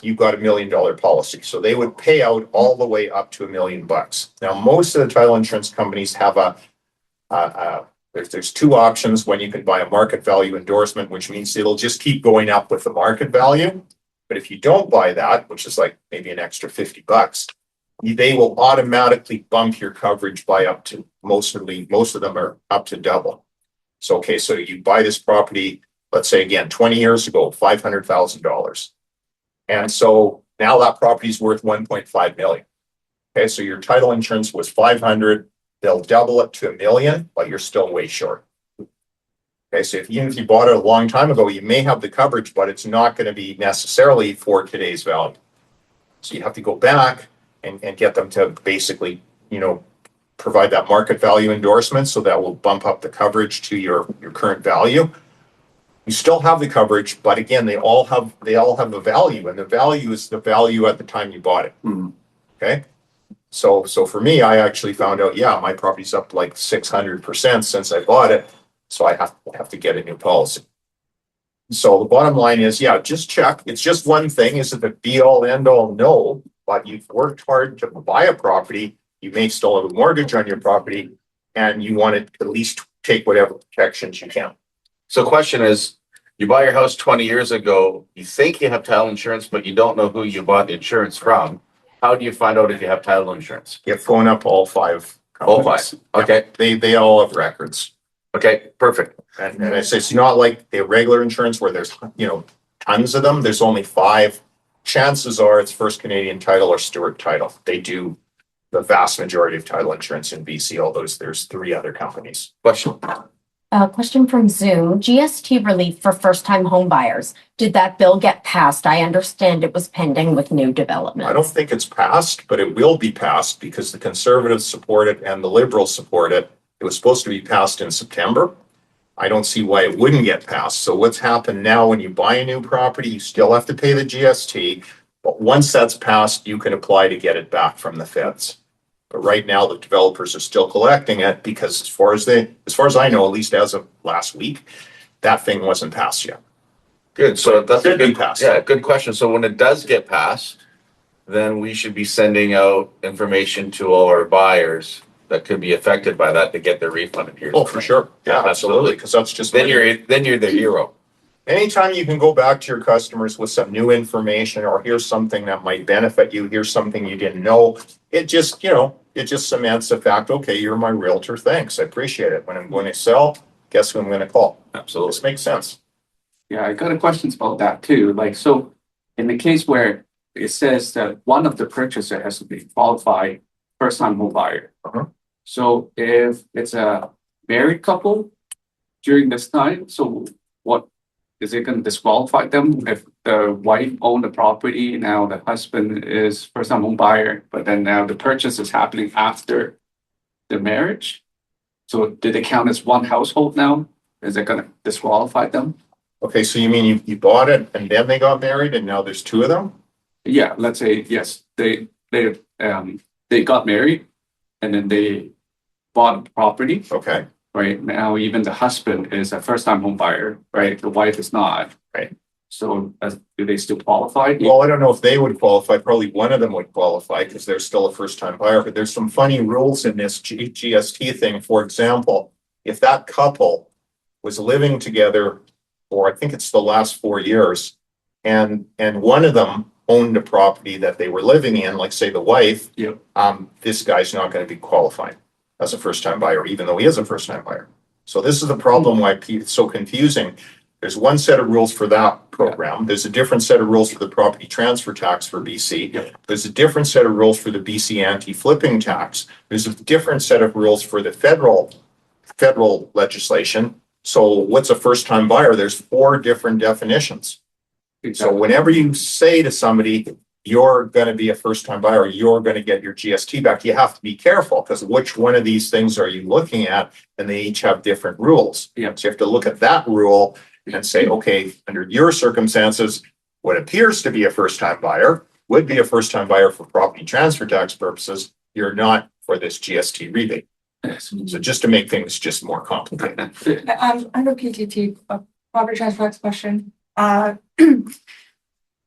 you got $1 million policy. So they would pay out all the way up to $1 million. Now, most of the title insurance companies have there's 2 options when you can buy a market value endorsement, which means it'll just keep going up with the market value. But if you don't buy that, which is like maybe an extra $50, they will automatically bump your coverage by up to most of them are up to double. So, okay, so you buy this property, let's say again, 20 years ago, $500,000. And so now that property is worth 1.5 million. Okay, so your title insurance was 500, they'll double it to $1 million, but you're still way short. Okay, so even if you bought it a long time ago, you may have the coverage, but it's not going to be necessarily for today's value. So you have to go back and get them to basically, provide that market value endorsement, so that will bump up the coverage to your current value. You still have the coverage, but again, they all have a value, and the value is the value at the time you bought it. Mhm. Okay. So for me, I actually found out, my property's up like 600% since I bought it. So I have to get a new policy. So the bottom line is, just check. It's just one thing. Is it the be all end all? No, but you've worked hard to buy a property. You may still have a mortgage on your property, and you want to at least take whatever protections you can. So question is, you buy your house 20 years ago, you think you have title insurance, but you don't know who you bought the insurance from. How do you find out if you have title insurance? You phone up all five. All five. companies. Okay, They all have records. okay, perfect. And it's not like the regular insurance where there's, tons of them. There's only five. Chances are it's First Canadian Title or Stewart Title. They do the vast majority of title insurance in BC, although there's three other companies. Question. Question from Zoom. GST relief for first-time home buyers. Did that bill get passed? I understand it was pending with new developments. I don't think it's passed, but it will be passed because the Conservatives support it and the Liberals support it. It was supposed to be passed in September. I don't see why it wouldn't get passed. So what's happened now, when you buy a new property, you still have to pay the GST. But once that's passed, you can apply to get it back from the feds. But right now, the developers are still collecting it because as far as I know, at least as of last week, that thing wasn't passed yet. Good, so that's a Should be good, passed. yeah, good question. So when it does get passed, then we should be sending out information to all our buyers that could be affected by that to get their refund. And here's Oh, the for thing. sure. Yeah, Absolutely. absolutely. Because that's just. Then you're the hero. Anytime you can go back to your customers with some new information, or here's something that might benefit you, here's something you didn't know, it just cements the fact, okay, you're my realtor, thanks, I appreciate it. When I'm going to sell, guess who I'm going to call? Absolutely. This makes sense. Yeah, I got a questions about that too. Like, so in the case where it says that one of the purchaser has to be qualified first-time home buyer. Uh-huh. So if it's a married couple during this time, so what is it going to disqualify them if the wife owned the property, now the husband is first-time home buyer, but then now the purchase is happening after the marriage? So did it count as one household now? Is it going to disqualify them? Okay, so you mean you bought it and then they got married and now there's two of them? Yeah, let's say, yes, they got married and then they bought the property, Okay, right? Now, even the husband is a first-time home buyer, right? The wife is not. Right. So do they still qualify? well, I don't know if they would qualify, probably one of them would qualify because they're still a first-time buyer, but there's some funny rules in this GST thing. For example, if that couple was living together for, I think it's the last 4 years, and one of them owned a property that they were living in, like say the wife, Yep. this guy's not going to be qualified as a first-time buyer, even though he is a first-time buyer. So this is the problem why it's so confusing. There's one set of rules for that program. There's a different set of rules for the property transfer tax for BC. Yep. There's a different set of rules for the BC anti-flipping tax. There's a different set of rules for the federal legislation. So what's a first-time buyer? There's 4 different definitions. So whenever you say to somebody, you're going to be a first-time buyer, you're going to get your GST back, you have to be careful because which one of these things are you looking at? And they each have different rules. Yeah. So you have to look at that rule and say, okay, under your circumstances, what appears to be a first-time buyer would be a first-time buyer for property transfer tax purposes. You're not for this GST rebate. So just to make things just more complicated. Under PTT, property transfer tax question.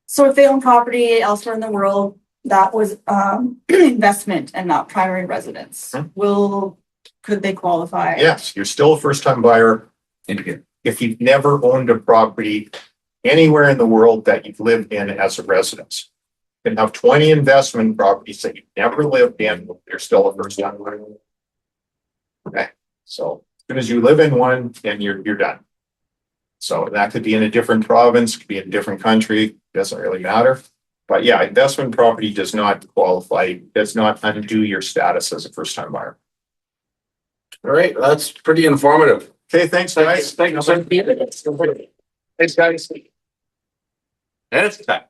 So if they own property elsewhere in the world, that was investment and not primary residence, could they qualify? Yes, you're still a first-time buyer if you've never owned a property anywhere in the world that you've lived in as a residence. You can have 20 investment properties that you've never lived in, you're still a first-time buyer. Okay, so as soon as you live in one, then you're done. So that could be in a different province, could be in a different country, doesn't really matter. But yeah, investment property does not qualify, does not undo your status as a first-time buyer. All right, that's pretty informative. Okay, thanks, guys. Thanks, guys. And it's time.